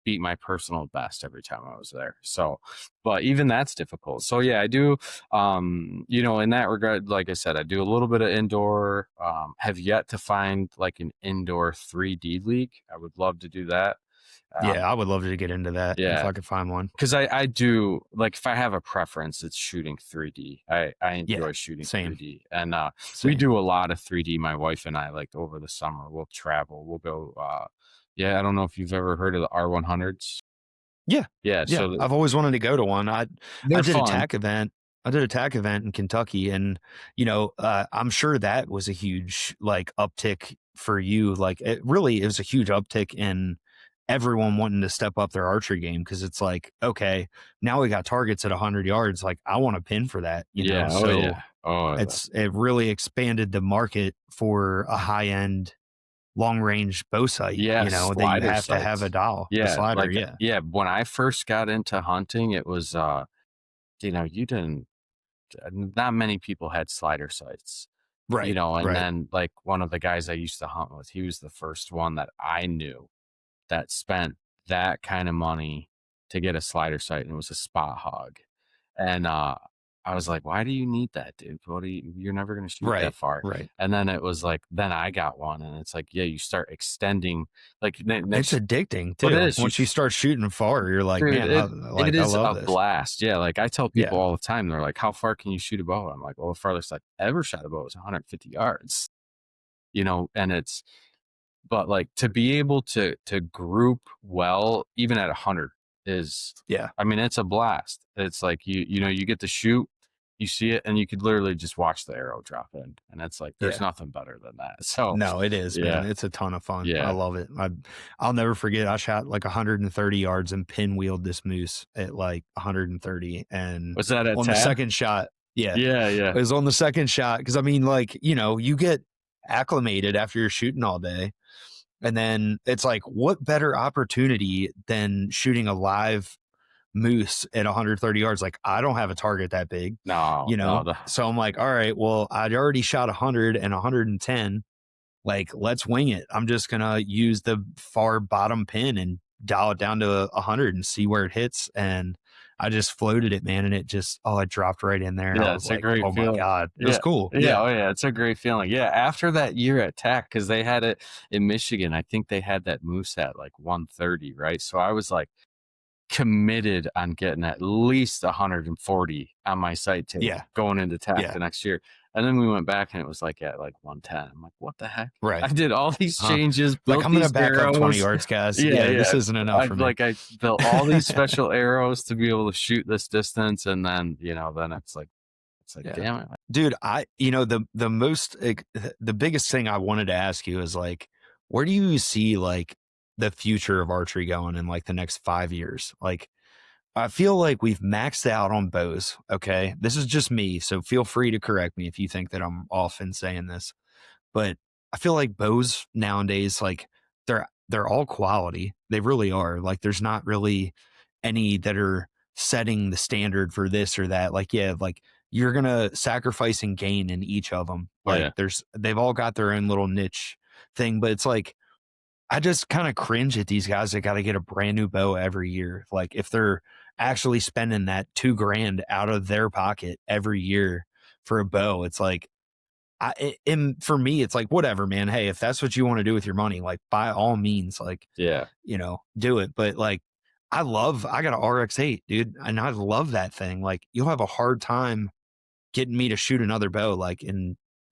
beat my personal best every time I was there. So, but even that's difficult. So yeah, I do, in that regard, like I said, I do a little bit of indoor, have yet to find like an indoor 3D league. I would love to do that. Yeah, I would love to get into that if Yeah, I could find one. because I do, like, if I have a preference, it's shooting 3D. I Yeah, enjoy shooting same. 3D, and we Same. do a lot of 3D. My wife and I, like, over the summer, we'll travel. We'll go. Yeah, I don't know if you've ever heard of the R100s. Yeah. Yeah, Yeah. so I've always wanted to go to one. I they're did a fun. tack event. I did a tack event in Kentucky, and I'm sure that was a huge like uptick for you. Like it was a huge uptick in everyone wanting to step up their archery game, because it's like, okay, now we got targets at 100 yards. Like I want to pin for that, Yeah. Oh So yeah. Oh yeah. it really expanded the market for a high end long range bow sight. Yeah, That you slider have to have a sights. dial, the Yeah, slider. like Yeah. yeah. When I first got into hunting, it was you didn't. Not many people had slider sights. Right. And Right. then like one of the guys I used to hunt with, he was the first one that I knew that spent that kind of money to get a slider sight, and it was a spot hog. And I was like, why do you need that, dude? You're never gonna shoot that Right. far. Right. And then it was like, then I got one, and it's like, yeah, you start extending like It's next. addicting But it too. is, Once you start shooting far, you're like, dude, man, it I is love a this. blast. Yeah, like I tell people Yeah. all the time, they're like, how far can you shoot a bow? I'm like, well, the farthest I've ever shot a bow is 150 yards. And it's, but like to be able to group well even at 100 is, Yeah. I mean, it's a blast. It's like you get to shoot, you see it, and you could literally just watch the arrow drop in, and it's like there's Yeah. nothing better than that. So No, it is, man. yeah, It's a ton of fun. I yeah. love it. I'll never forget. I shot like 130 yards and pinwheeled this moose at like 130. And Was that at on the tab? second shot, yeah, Yeah, it was on the second shot. Cause I mean, like, you get acclimated after you're shooting all day. And then it's like, what better opportunity than shooting a live moose at 130 yards? Like, I don't have a target that big, no, So I'm like, all right, well, I'd already shot 100 and 110. Like, let's wing it. I'm just gonna use the far bottom pin and dial it down to 100 and see where it hits. And I just floated it, man, and it just it dropped right in there, and I Yeah, was it's a like, great oh my feeling. god, it was Yeah. cool. Yeah, Yeah, oh yeah, it's a great feeling. Yeah, after that year at Tech, because they had it in Michigan, I think they had that moose at like 130, right? So I was like committed on getting at least 140 on my sight tape yeah, going into Tech yeah, the next year. And then we went back and it was like at like 110. I'm like, what the heck? I right. did all these Huh? changes, Like built I'm gonna these back up 20 arrows. yards, guys. Yeah, Yeah, this yeah. isn't enough for me. I built all these special arrows to be able to shoot this distance, and then then it's like Yeah. damn it. Dude, the most the biggest thing I wanted to ask you is like, where do you see like the future of archery going in like the next 5 years? Like, I feel like we've maxed out on bows. Okay, this is just me, so feel free to correct me if you think that I'm off in saying this. But I feel like bows nowadays, like they're all quality. They really are. Like there's not really any that are setting the standard for this or that. Like, yeah, like you're gonna sacrifice and gain in each of them. Oh Like yeah. they've all got their own little niche thing, but it's like I just kind of cringe at these guys that got to get a brand new bow every year. Like if they're actually spending that 2 grand out of their pocket every year for a bow, it's like and for me, it's like, whatever, man. Hey, if that's what you want to do with your money, like by all means, like, Yeah. do it. But like, I got an RX-8, dude, and I love that thing. Like, you'll have a hard time getting me to shoot another bow. Like,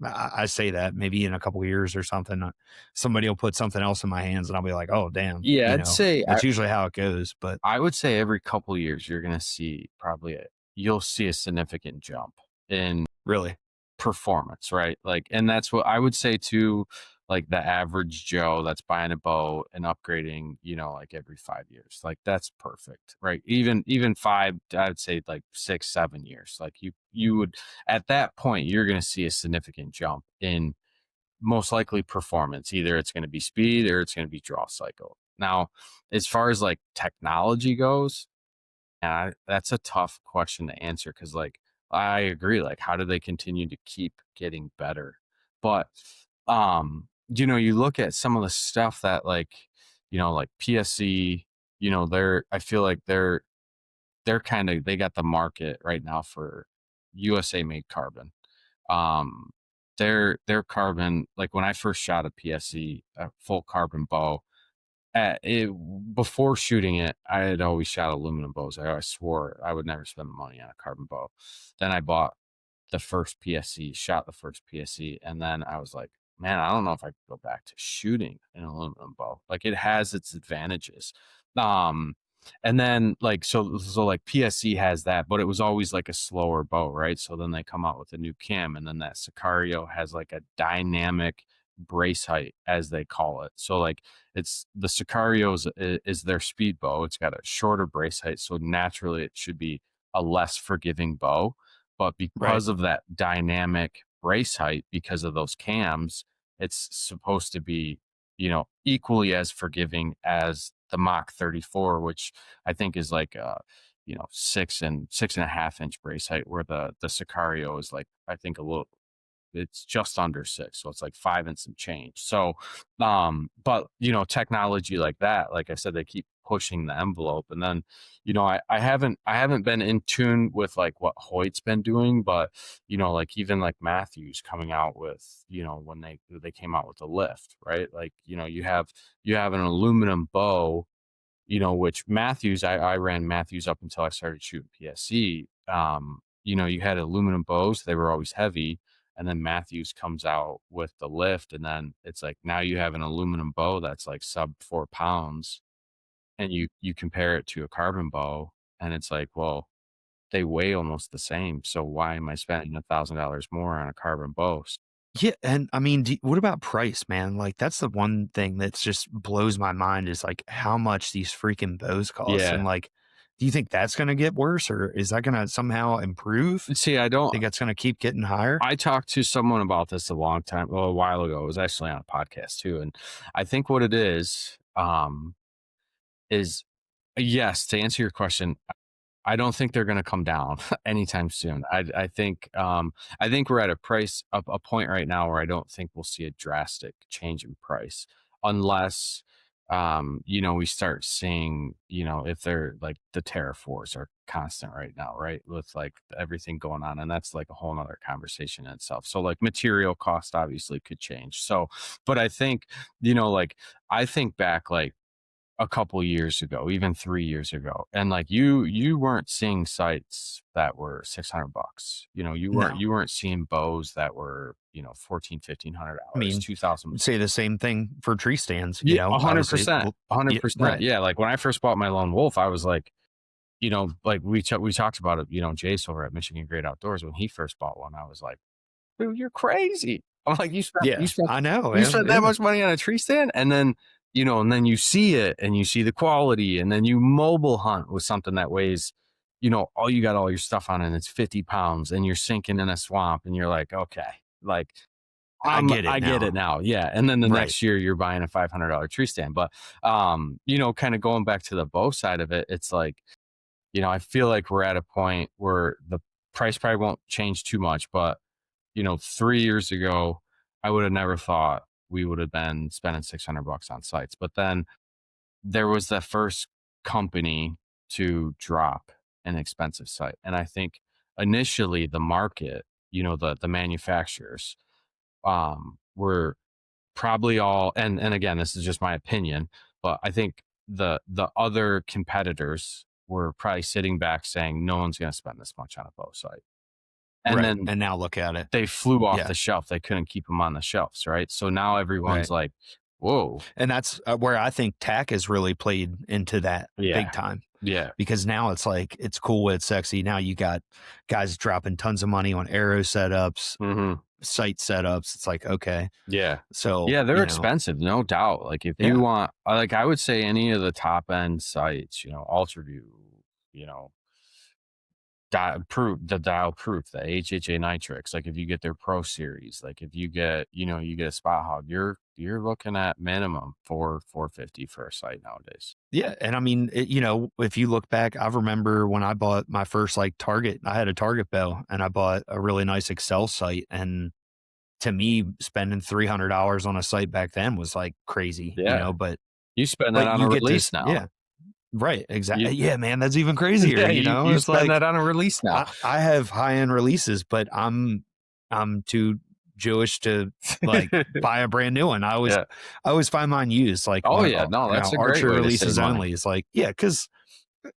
I say that maybe in a couple of years or something, somebody will put something else in my hands, and I'll be like, oh, damn, Yeah, I'd say that's usually how it goes. But I would say every couple years you're gonna see you'll see a significant jump in really, performance, right? Like, and that's what I would say to like the average Joe that's buying a bow and upgrading, like every 5 years. Like that's perfect, right? Even five, I'd say like 6, 7 years. Like you would at that point you're gonna see a significant jump in most likely performance. Either it's going to be speed or it's going to be draw cycle. Now, as far as like technology goes, that's a tough question to answer because, like, I agree. Like, how do they continue to keep getting better? But, you look at some of the stuff that, like PSC, I feel like they're kind of, they got the market right now for USA made carbon. Um, their carbon, like when I first shot a PSC, a full carbon bow, before shooting it, I had always shot aluminum bows. I swore I would never spend money on a carbon bow. Then I bought the first PSC, shot the first PSC, and then I was like, man, I don't know if I could go back to shooting an aluminum bow. Like it has its advantages. Um, and then like so like PSC has that, but it was always like a slower bow, right? So then they come out with a new cam, and then that Sicario has like a dynamic brace height, as they call it. So like it's the Sicario is their speed bow. It's got a shorter brace height, so naturally it should be a less forgiving bow. But right, because of that dynamic brace height, because of those cams, it's supposed to be, equally as forgiving as the Mach 34, which I think is like 6.5 inch brace height, where the Sicario is like, I think it's just under 6, so it's like 5 and some change. So but technology like that, like I said, they keep pushing the envelope. And then I haven't been in tune with like what Hoyt's been doing, but like even like Matthews coming out with, when they came out with the lift, right? Like you have an aluminum bow, which Matthews, I ran Matthews up until I started shooting PSC. You had aluminum bows, they were always heavy. And then Matthews comes out with the lift, and then it's like now you have an aluminum bow that's like sub 4 pounds, and you compare it to a carbon bow, and it's like, well, they weigh almost the same. So why am I spending $1,000 more on a carbon bow? yeah. And I mean, what about price, man? Like that's the one thing that's just blows my mind is like how much these freaking bows cost, Yeah. and like, do you think that's going to get worse, or is that going to somehow improve? See, I don't. Think that's going to keep getting higher? I talked to someone about this a while ago. It was actually on a podcast too, and I think what it is yes. To answer your question, I don't think they're going to come down anytime soon. I think we're at a point right now where I don't think we'll see a drastic change in price unless we start seeing, if they're like the tariff wars are constant right now, right? With like everything going on. And that's like a whole nother conversation in itself. So like material cost obviously could change. So, but I think, like I think back like a couple years ago, even 3 years ago, and like you weren't seeing sights that were $600. No, you weren't seeing bows that were, 14, I $1,500, mean, 2000. say the same thing for tree stands, Yeah, obviously. 100%, Yeah, 100%. right. Yeah, like when I first bought my lone wolf, I was like, like we talked about it, Jace over at Michigan Great Outdoors, when he first bought one, I was like, dude, you're crazy. I'm like, Yeah, I know, you man. spent that Yeah. much money on a tree stand, and then you see it, and you see the quality, and then you mobile hunt with something that weighs, all you got all your stuff on, and it's 50 pounds, and you're sinking in a swamp, and you're like, okay, like I get I it get it now. now, yeah. And then the Right. next year you're buying a $500 tree stand, but kind of going back to the bow side of it, it's like, I feel like we're at a point where the price probably won't change too much, but 3 years ago, I would have never thought we would have been spending $600 on sites. But then there was the first company to drop an expensive site. And I think initially the market, the manufacturers, were probably all, and again, this is just my opinion, but I think the other competitors were probably sitting back saying, no one's going to spend this much on a bow site. And Right. then And now look at it. they flew off Yeah. the shelf. They couldn't keep them on the shelves, right? So now everyone's Right. like, whoa. And that's where I think tack has really played into that big Yeah. time, Yeah. because now it's like, it's cool, it's sexy. Now you got guys dropping tons of money on arrow setups, Hmm. site setups. It's like, okay. Yeah. So, Yeah. They're expensive, no doubt. Like if you yeah. want, like I would say any of the top end sites, UltraView, you know, dial proof, the HHA Nitrix. Like if you get their Pro Series, like if you get, you get a Spot Hog, you're looking at minimum 450 for a site nowadays. Yeah. And I mean, if you look back, I remember when I bought my first like target, I had a target bow and I bought a really nice Excel site. And to me, spending $300 on a site back then was like crazy, Yeah. but You spend that but on you a get release this. now. Yeah. Right. Exactly. You, Yeah, man. That's even crazier. yeah, you It's spend like, that on a release now. I have high end releases, but I'm too Jewish to like buy a brand new one. Yeah. I always find mine used. Like Oh yeah. No, that's a great Archery way to save releases money. only is like, yeah, because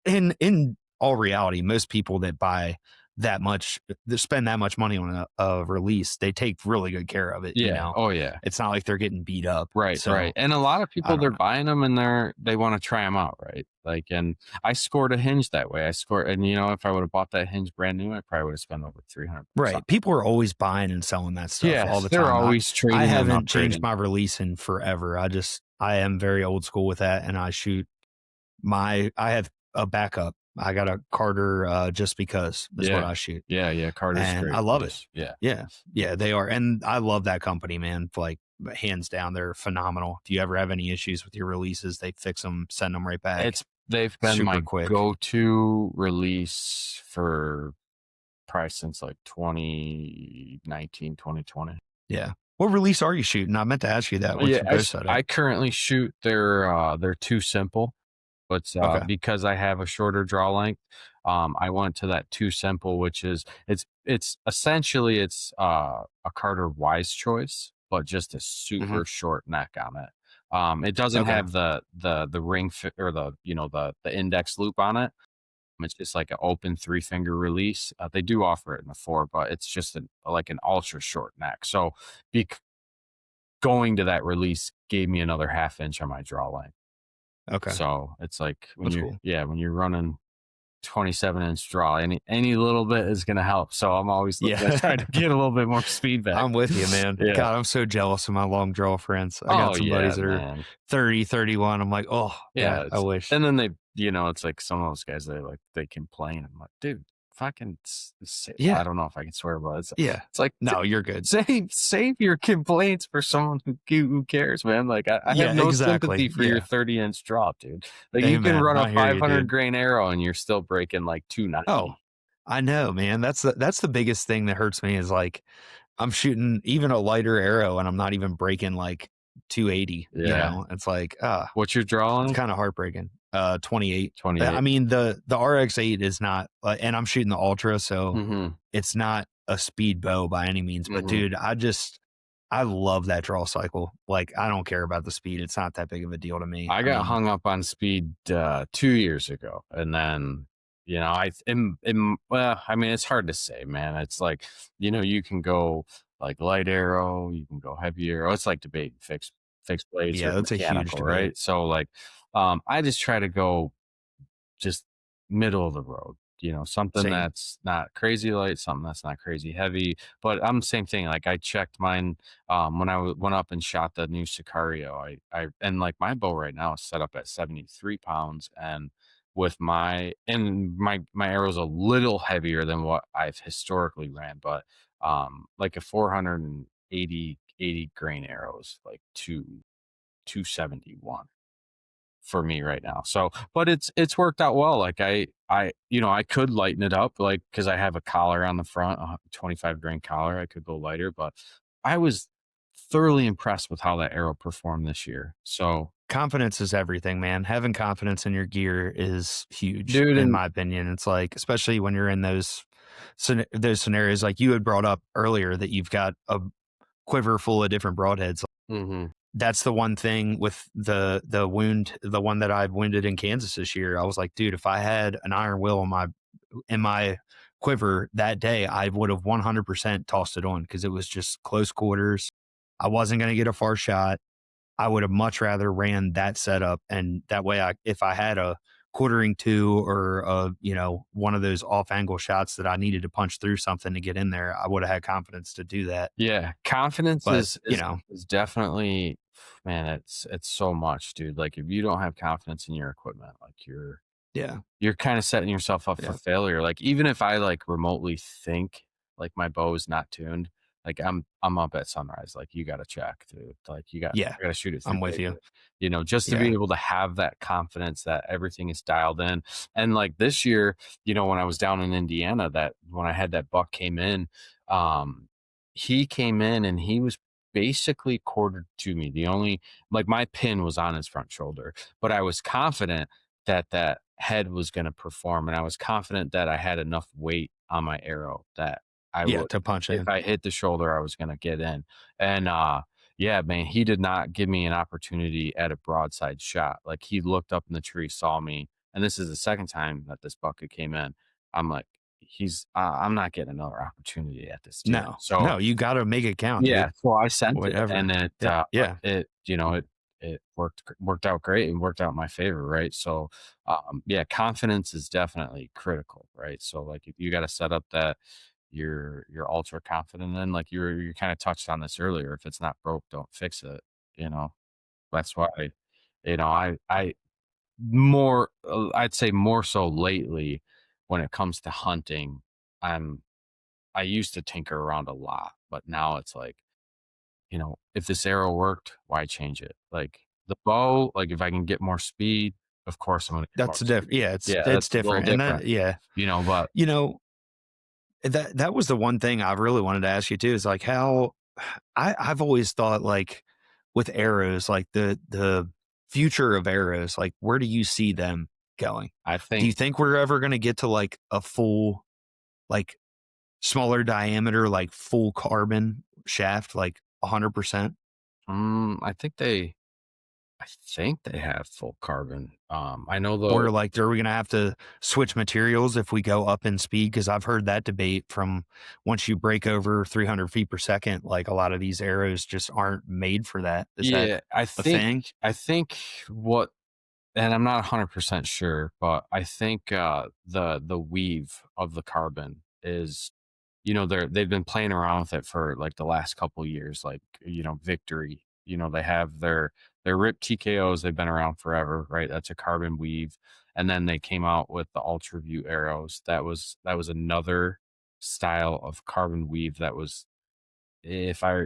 in all reality, most people that buy that much, that spend that much money on a release, they take really good care of it. Yeah. Oh yeah. It's not like they're getting beat up. Right, right. So And a lot of I people, they're don't know. buying them and they want to try them out, right? Like, and I scored a hinge that way. And if I would have bought that hinge brand new, I probably would have spent over 300 bucks on Right. it. People are always buying and selling that stuff all Yes, the they're time. always I trading and haven't changed upgrading. my release in forever. I am very old school with that. And I have a backup. I got a Carter just because is what Yeah. I shoot. Yeah, yeah. Carter's And great I for love it. this. Yeah. Yeah. Yeah, they are. And I love that company, man. Like hands down, they're phenomenal. If you ever have any issues with your releases, they fix them, send them right back. They've been Super my quick. go-to release for probably since like 2019, 2020. Yeah. What release are you shooting? I meant to ask you that. What's Yeah, your bow setup? I currently shoot they're too simple, but Okay. because I have a shorter draw length, I went to that too simple, which is it's essentially a Carter Wise choice, but just a Hmm. super short neck on it. It doesn't Okay. have the ring or the index loop on it. It's just like an open 3-finger release. They do offer it in the 4, but it's just like an ultra short neck. So bec going to that release gave me another 1/2 inch on my draw length. Okay. So it's like That's cool. when you're running 27-inch draw, any little bit is going to help. So I'm always looking at Yeah. trying to get a little bit more speed back. I'm with you, man. Yeah. God, I'm so jealous of my long draw friends. I got Oh some yeah, buddies that are man. 30, 31. I'm like, oh, Yeah. God, I wish. And then it's like some of those guys, they complain. I'm like, dude, fucking say, Yeah. I don't know if I can swear, but Yeah. it's like, No, you're good. save your complaints for someone who cares, man. Like I Yeah, have no exactly. sympathy for your 30-inch drop, dude. Like you can Amen. run a I hear you, 500 dude. grain arrow and you're still breaking like 290. Oh, I know, man. That's the biggest thing that hurts me is like I'm shooting even a lighter arrow and I'm not even breaking like 280, Yeah. it's like, What's your draw on it's it? kind of heartbreaking. 28. I 28. mean, the RX8 is not, and I'm shooting the Ultra, so Mm-hmm. it's not a speed bow by any means. But Mm-hmm. dude, I love that draw cycle. Like, I don't care about the speed. It's not that big of a deal to me. I I got mean, hung up on speed 2 years ago, and then I am well. I mean, it's hard to say, man. It's like you can go like light arrow, you can go heavy arrow. It's like debating fixed blades yeah, or that's a huge mechanical, debate. right? So like, I just try to go just middle of the road. Something Same. that's not crazy light, something that's not crazy heavy. But I'm the same thing. Like I checked mine when I went up and shot the new Sicario. I and like my bow right now is set up at 73 pounds, and my arrow's a little heavier than what I've historically ran, but like a 480 grain arrows like 271 for me right now. So, but it's worked out well. Like I could lighten it up, like because I have a collar on the front, a 25 grain collar. I could go lighter, but I was thoroughly impressed with how that arrow performed this year. So, Confidence is everything, man. Having confidence in your gear is huge, dude, in and my opinion. It's like, especially when you're in those scenarios, like you had brought up earlier, that you've got a quiver full of different broadheads. mhm. That's the one thing with the one that I've wounded in Kansas this year. I was like, dude, if I had an iron will in my quiver that day, I would have 100% tossed it on, because it was just close quarters. I wasn't going to get a far shot. I would have much rather ran that setup, and that way, if I had a quartering two, or one of those off angle shots that I needed to punch through something to get in there, I would have had confidence to do that. Yeah, confidence But is definitely, man. It's so much, dude. Like if you don't have confidence in your equipment, like yeah, you're kind of setting yourself up for yeah, failure. Like even if I like remotely think like my bow is not tuned, like I'm up at sunrise. Like you got to check, dude. Like yeah, I got to shoot it through I'm with you. daylight. Just to be Yeah, able to have that confidence that everything is dialed in. And like this year, when I was down in Indiana, that when I had that buck came in, um, he came in and he was basically quartered to me. The only like my pin was on his front shoulder, but I was confident that head was going to perform, and I was confident that I had enough weight on my arrow that I yeah, would, to punch if in. I hit the shoulder, I was going to get in. And yeah, man, he did not give me an opportunity at a broadside shot. Like he looked up in the tree, saw me, and this is the second time that this bucket came in. I'm like, I'm not getting another opportunity at this deer. No, So no, you got to make it count, yeah, dude. so I sent it, and Whatever. Yeah, yeah, it worked out great and worked out in my favor, right? So, yeah, confidence is definitely critical, right? So, like, if you got to set up that you're ultra confident in, like you kind of touched on this earlier. If it's not broke, don't fix it. You know, that's why, I more I'd say more so lately when it comes to hunting, I'm I used to tinker around a lot, but now it's like if this arrow worked, why change it? Like the bow, like if I can get more speed, of course I'm gonna get more that's speed. different. Yeah, it's Yeah, it's that's a little different, and different, yeah, but you know, that was the one thing I really wanted to ask you too. Is like how I've always thought, like, with arrows, like the future of arrows, like where do you see them going? I Do think you think we're ever going to get to like a full, like, smaller diameter, like full carbon shaft, like 100%? I think they have full carbon. I know Or though. like, are we going to have to switch materials if we go up in speed? Because I've heard that debate from, once you break over 300 feet per second, like a lot of these arrows just aren't made for that. Is that Yeah, a thing? I think what, and I'm not 100% sure, but I think the weave of the carbon is, they've been playing around with it for like the last couple years, like Victory. They have their RIP TKOs. They've been around forever, right? That's a carbon weave, and then they came out with the Ultra View arrows. That was another style of carbon weave that was, if I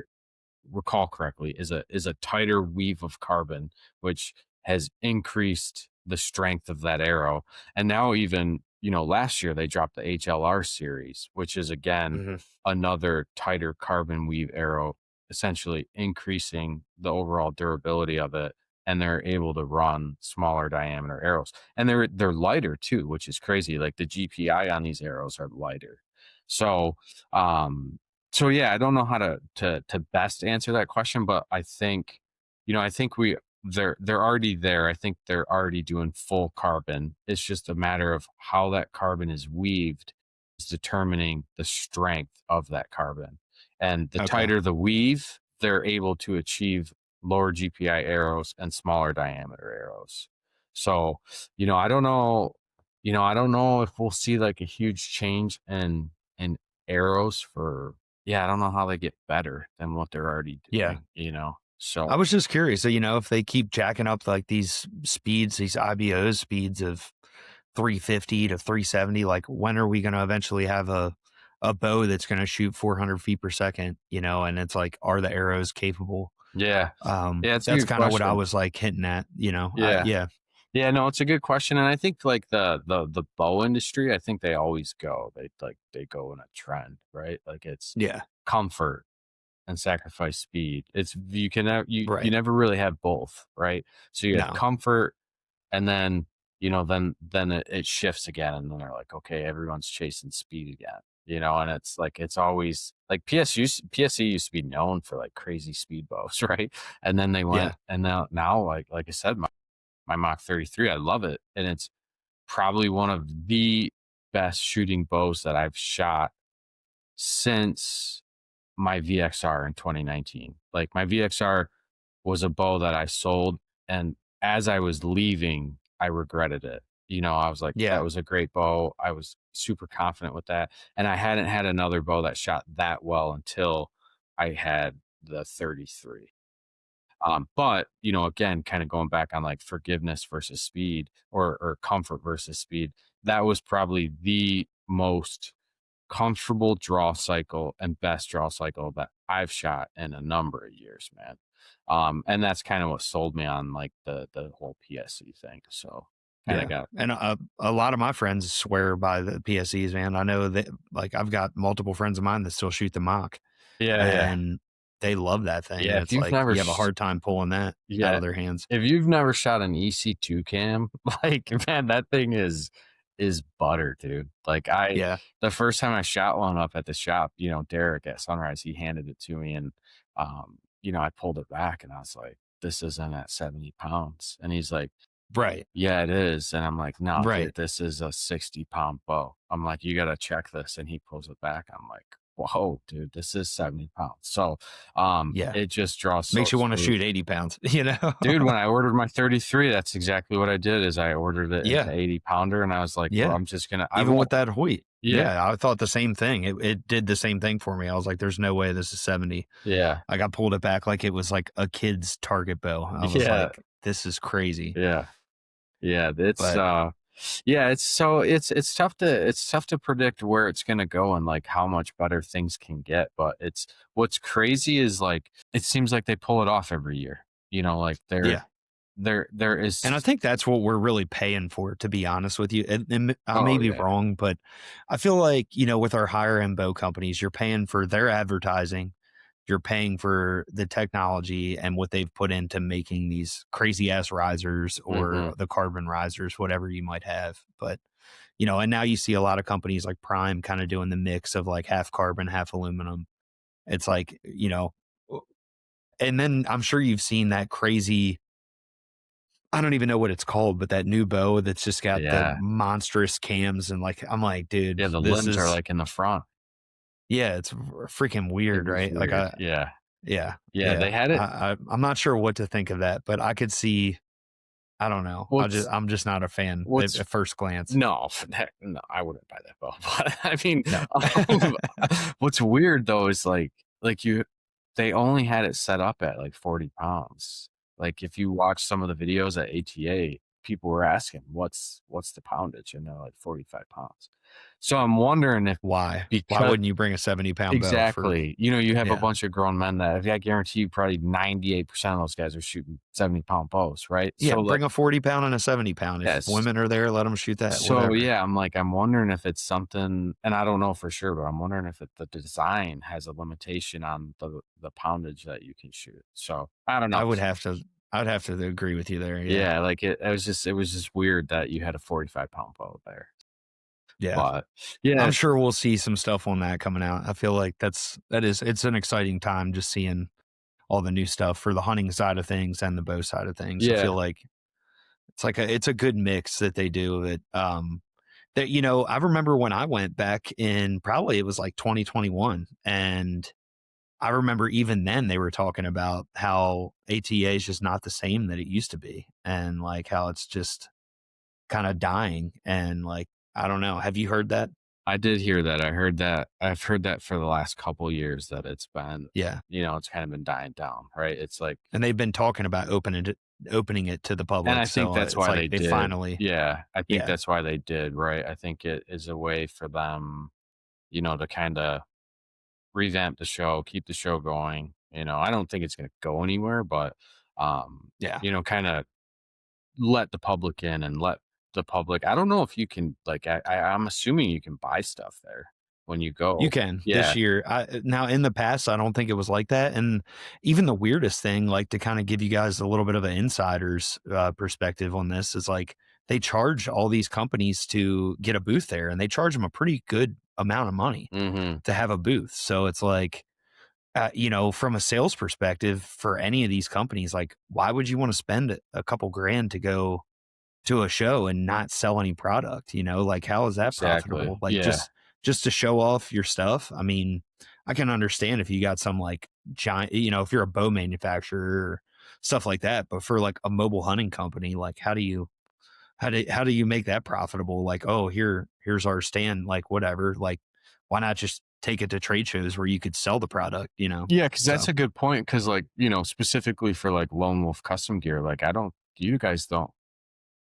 recall correctly, is a tighter weave of carbon, which has increased the strength of that arrow. And now even, last year they dropped the HLR series, which is again Mhm. another tighter carbon weave arrow. essentially increasing the overall durability of it, and they're able to run smaller diameter arrows. And they're lighter too, which is crazy. Like the GPI on these arrows are lighter. So, um, so yeah, I don't know how to best answer that question, but I think, I think they're already there. I think they're already doing full carbon. It's just a matter of how that carbon is weaved is determining the strength of that carbon. And the Okay. tighter the weave, they're able to achieve lower GPI arrows and smaller diameter arrows. So, I don't know, I don't know if we'll see like a huge change in arrows for, yeah, I don't know how they get better than what they're already Yeah. doing. So I was just curious, if they keep jacking up like these speeds, these IBO speeds of 350 to 370, like when are we going to eventually have a bow that's going to shoot 400 feet per second, and it's like, are the arrows capable? yeah. Yeah, it's a That's good kind of what I question. was like hinting at, Yeah. yeah, Yeah, no, it's a good question, and I think like the bow industry, I think they always go. They go in a trend, right? Like it's yeah, comfort and sacrifice speed. It's you can you right. never really have both, right? So you have No, comfort, and then then it shifts again, and then they're like, okay, everyone's chasing speed again, and it's like it's always like PSE used to be known for like crazy speed bows, right? And then they yeah, went, and now like I said, my Mach 33. I love it. And it's probably one of the best shooting bows that I've shot since my VXR in 2019. Like my VXR was a bow that I sold. And as I was leaving, I regretted it. I was like, that yeah. was a great bow. I was super confident with that. And I hadn't had another bow that shot that well until I had the 33. But again, kind of going back on like forgiveness versus speed or comfort versus speed, that was probably the most comfortable draw cycle and best draw cycle that I've shot in a number of years, man. And that's kind of what sold me on like the whole PSE thing. So kind of Yeah, got and a lot of my friends swear by the PSEs, man. I know that, like, I've got multiple friends of mine that still shoot the Mach, yeah, yeah. and they love that thing, Yeah, and if it's you've like never you have a hard time pulling that out Yeah. of their hands. If you've never shot an EC2 cam, like, man, that thing is butter, dude. Like Yeah, the first time I shot one up at the shop, Derek at Sunrise, he handed it to me and I pulled it back and I was like, this isn't at 70 pounds. And he's like, right, yeah, it is. And I'm like, no, dude, right, this is a 60-pound bow. I'm like, you gotta check this. And he pulls it back. I'm like, whoa, dude, this is 70 pounds. So yeah. it just draws so Makes you want to smooth. shoot 80 pounds. Dude, when I ordered my 33, that's exactly what I did is I ordered it as Yeah, an 80 pounder and I was like, well, yeah. I'm just gonna I Even won't with that Hoyt, yeah, yeah, I thought the same thing. It did the same thing for me. I was like, "There's no way this is 70." yeah, Like, I pulled it back like it was like a kid's target bow. I was yeah, like, "This is crazy," yeah, yeah. It's but yeah, it's tough to predict where it's gonna go and like how much better things can get. But it's what's crazy is like it seems like they pull it off every year. Like yeah. there And I is think that's what we're really paying for, to be honest with you. And I may oh be yeah. wrong, but I feel like, with our higher end bow companies, you're paying for their advertising, you're paying for the technology and what they've put into making these crazy ass risers Hmm. or the carbon risers, whatever you might have. But, and now you see a lot of companies like Prime kind of doing the mix of like half carbon, half aluminum. It's like, and then I'm sure you've seen that crazy, I don't even know what it's called, but that new bow that's just got the Yeah. monstrous cams, and like, I'm like, dude, Yeah, the this limbs are is, like in the front. yeah, it's freaking It weird, is right? Like, weird. Yeah. yeah, Yeah, they yeah. had it. I'm not sure what to think of that, but I could see, I don't know. What's I'm just not a fan what's at first glance. No, heck, no, I wouldn't buy that bow. But I mean, No. um, what's weird though is like they only had it set up at like 40 pounds. Like if you watch some of the videos at ATA, people were asking, what's the poundage? And they're like 45 pounds. So I'm wondering if Why because wouldn't you bring a 70-pound bow for exactly, you have a yeah. bunch of grown men that I guarantee you probably 98% of those guys are shooting 70-pound bows, right? Yeah, So, like bring a 40-pound and a 70-pound. If yes. women are there, let them shoot that, So, whatever. yeah, I'm wondering if it's something, and I don't know for sure, but I'm wondering if the design has a limitation on the poundage that you can shoot. So, I don't know. I would have to I'd have to agree with you there, yeah. Yeah, like, it was just weird that you had a 45-pound bow there. Yeah. But, yeah, I'm sure we'll see some stuff on that coming out. I feel like it's an exciting time just seeing all the new stuff for the hunting side of things and the bow side of things. I yeah, feel like it's a good mix that they do that, you know, I remember when I went back in probably it was like 2021, and I remember even then they were talking about how ATA is just not the same that it used to be, and like how it's just kind of dying. And like, I don't know. Have you heard that? I did hear that. I heard that. I've heard that for the last couple years that it's been, Yeah. it's kind of been dying down, right? It's like, And they've been talking about opening it to the and public. I think So that's it's why like they they did. finally, Yeah, I think yeah, that's why they did, right? I think it is a way for them, to kind of revamp the show, keep the show going. I don't think it's going to go anywhere, but yeah, kind of let the public in and let the public. I don't know if you can, like, I'm assuming you can buy stuff there when you you go. can this Yeah. year. Now in the past, I don't think it was like that. And even the weirdest thing, like to kind of give you guys a little bit of an insider's perspective on this, is like they charge all these companies to get a booth there, and they charge them a pretty good amount of money Hmm. to have a booth. So it's like, you know, from a sales perspective for any of these companies, like why would you want to spend a couple grand to go to a show and not sell any product? You know, like how is that Exactly. profitable? Like Yeah. just to show off your stuff. I mean, I can understand if you got some like giant, you know, if you're a bow manufacturer or stuff like that, but for like a mobile hunting company, like how do you make that profitable? Like, oh, here's our stand, like whatever. Like, why not just take it to trade shows where you could sell the product, you know? Yeah, because that's So a good point. Because, like, specifically for like Lone Wolf Custom Gear, like, you guys don't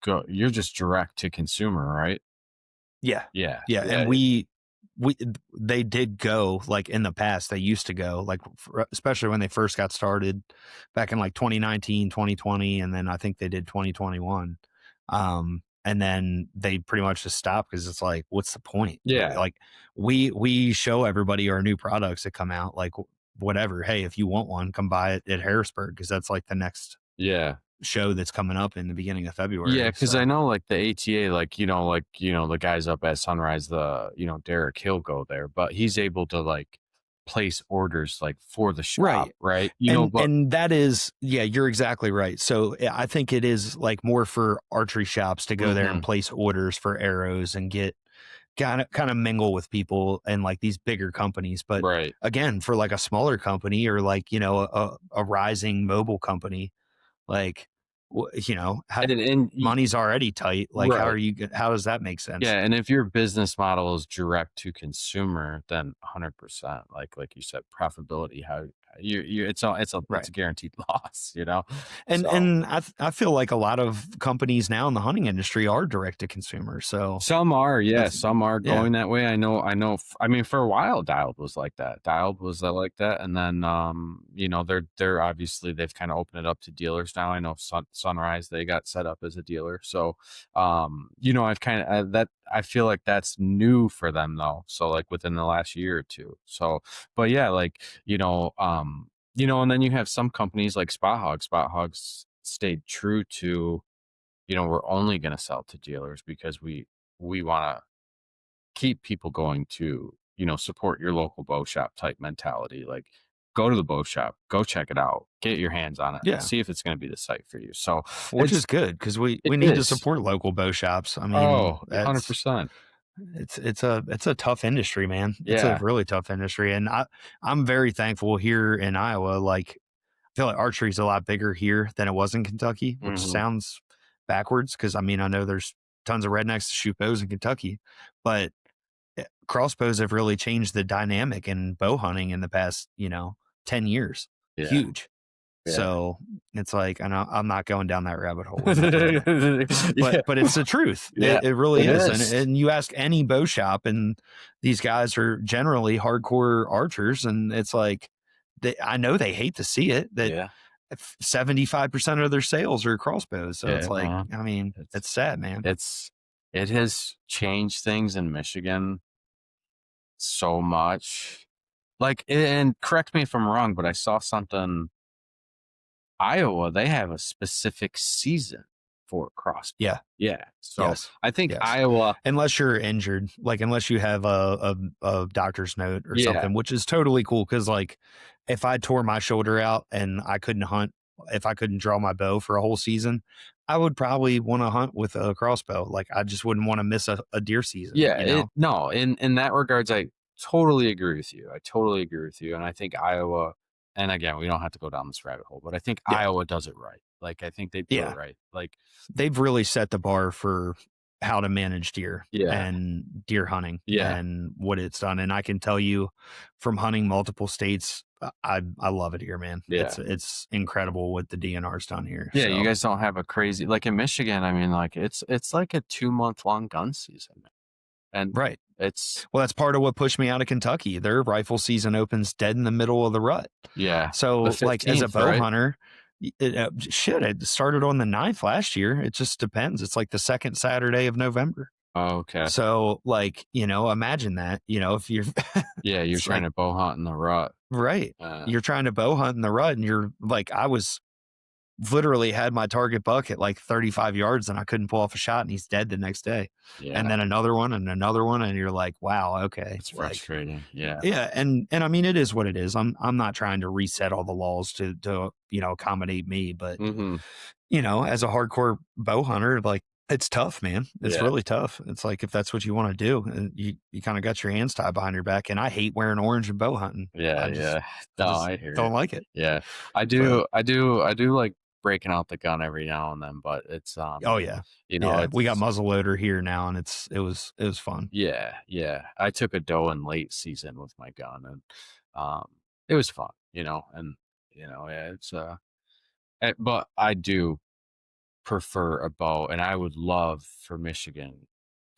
go, you're just direct to consumer, right? yeah. Yeah. Yeah, Yeah. and we they did go, like, in the past, they used to go, like, especially when they first got started back in, like, 2019, 2020, and then I think they did 2021. And then they pretty much just stopped because it's like, what's the point? Yeah. Like, we show everybody our new products that come out, like, whatever. Hey, if you want one, come buy it at Harrisburg because that's, like, the next Yeah. show that's coming up in the beginning of Yeah, February, because I so know, like, the ATA, the guys up at Sunrise, Derek, he'll go there, but he's able to, like, place orders, like, for the shop, right. right? But And that is, yeah, you're exactly right. So I think it is like more for archery shops to go there and mhm, place orders for arrows and get kind of mingle with people and like these bigger companies. But right. again, for like a smaller company or like, you know, a rising mobile company, like, you know, And money's already tight. Like, right. how does that make sense? Yeah, and if your business model is direct to consumer, then 100%, like you said, profitability, how you it's Right. a guaranteed loss, you know? So And I feel like a lot of companies now in the hunting industry are direct to consumer. So some are, yeah, that's some are yeah. going that way. I mean, for a while, Dialed was like that. Dialed was like that, and then, they're obviously they've kinda opened it up to dealers now. I know Sunrise, they got set up as a dealer, so, I've kinda that I feel like that's new for them, though, so, like, within the last year or 2. So, but yeah, like, and then you have some companies like Spot Hog. Spot Hogs stayed true to, we're only gonna sell to dealers because we wanna keep people going to, support your local bow shop type mentality. Like, go to the bow shop, go check it out, get your hands on it, Yeah. see if it's going to be the site for you. So Which is good because it we need to is. support local bow shops. I mean, Oh, that's 100%. it's a tough industry, man. It's a Yeah. really tough industry. And I'm very thankful here in Iowa. Like, I feel like archery is a lot bigger here than it was in Kentucky, which Hmm. sounds backwards because I mean I know there's tons of rednecks to shoot bows in Kentucky, but crossbows have really changed the dynamic in bow hunting in the past, you know, 10 years. Yeah. Huge. Yeah. So it's like, I know I'm not going down that rabbit hole. We're not doing that. Yeah. But it's the truth. Yeah. It really It is. is. And you ask any bow shop, and these guys are generally hardcore archers, and it's like, I know they hate to see it, that Yeah. 75% of their sales are crossbows. So it's Yeah, like, man. I mean, It's it's sad, man. it has changed things in Michigan so much. Like, and correct me if I'm wrong, but I saw something. Iowa, they have a specific season for crossbow. Yeah. Yeah. So Yes. I think Yes. Iowa. Unless you're injured, like unless you have a doctor's note or Yeah. something, which is totally cool. Cause like if I tore my shoulder out and I couldn't hunt, if I couldn't draw my bow for a whole season, I would probably want to hunt with a crossbow. Like I just wouldn't want to miss a deer season, Yeah. you know? No, in that regards, I totally agree with you. I totally agree with you. And I think Iowa, and again, we don't have to go down this rabbit hole, but I think Yeah. Iowa does it right. Like, I think they do Yeah. it right. Like, They've really set the bar for how to manage deer yeah. and deer hunting Yeah. and what it's done. And I can tell you from hunting multiple states, I love it here, man. Yeah. It's incredible what the DNR's done here. Yeah. So, You guys don't have a crazy, like in Michigan, I mean, like it's like a 2-month long gun season. And right. it's, Well, that's part of what pushed me out of Kentucky. Their rifle season opens dead in the middle of the rut. yeah. So, The like as a 15th, bow right? hunter, it started on the 9th last year. It just depends. It's like the second Saturday of November. Oh, okay. So, like, imagine that, if you're, Yeah, you're it's trying like, to bow hunt in the rut. right. You're trying to bow hunt in the rut, and you're like, I was literally had my target buck at like 35 yards and I couldn't pull off a shot, and he's dead the next day. Yeah. And then another one and another one. And you're like, wow, okay. It's Like, frustrating. Yeah. yeah. And I mean, it is what it is. I'm not trying to reset all the laws to, accommodate me, but Mm-hmm. as a hardcore bow hunter, like it's tough, man. It's Yeah. really tough. It's like, if that's what you want to do, and you kind of got your hands tied behind your back. And I hate wearing orange and bow hunting. Yeah. I just, Yeah. I No, just I hear don't you. like it. Yeah. I But, do. I do like breaking out the gun every now and then, but it's, oh yeah. yeah, We got it's, muzzleloader here now, and it was fun. yeah. Yeah. I took a doe in late season with my gun, and, it was fun, and, yeah, it's, but I do prefer a bow, and I would love for Michigan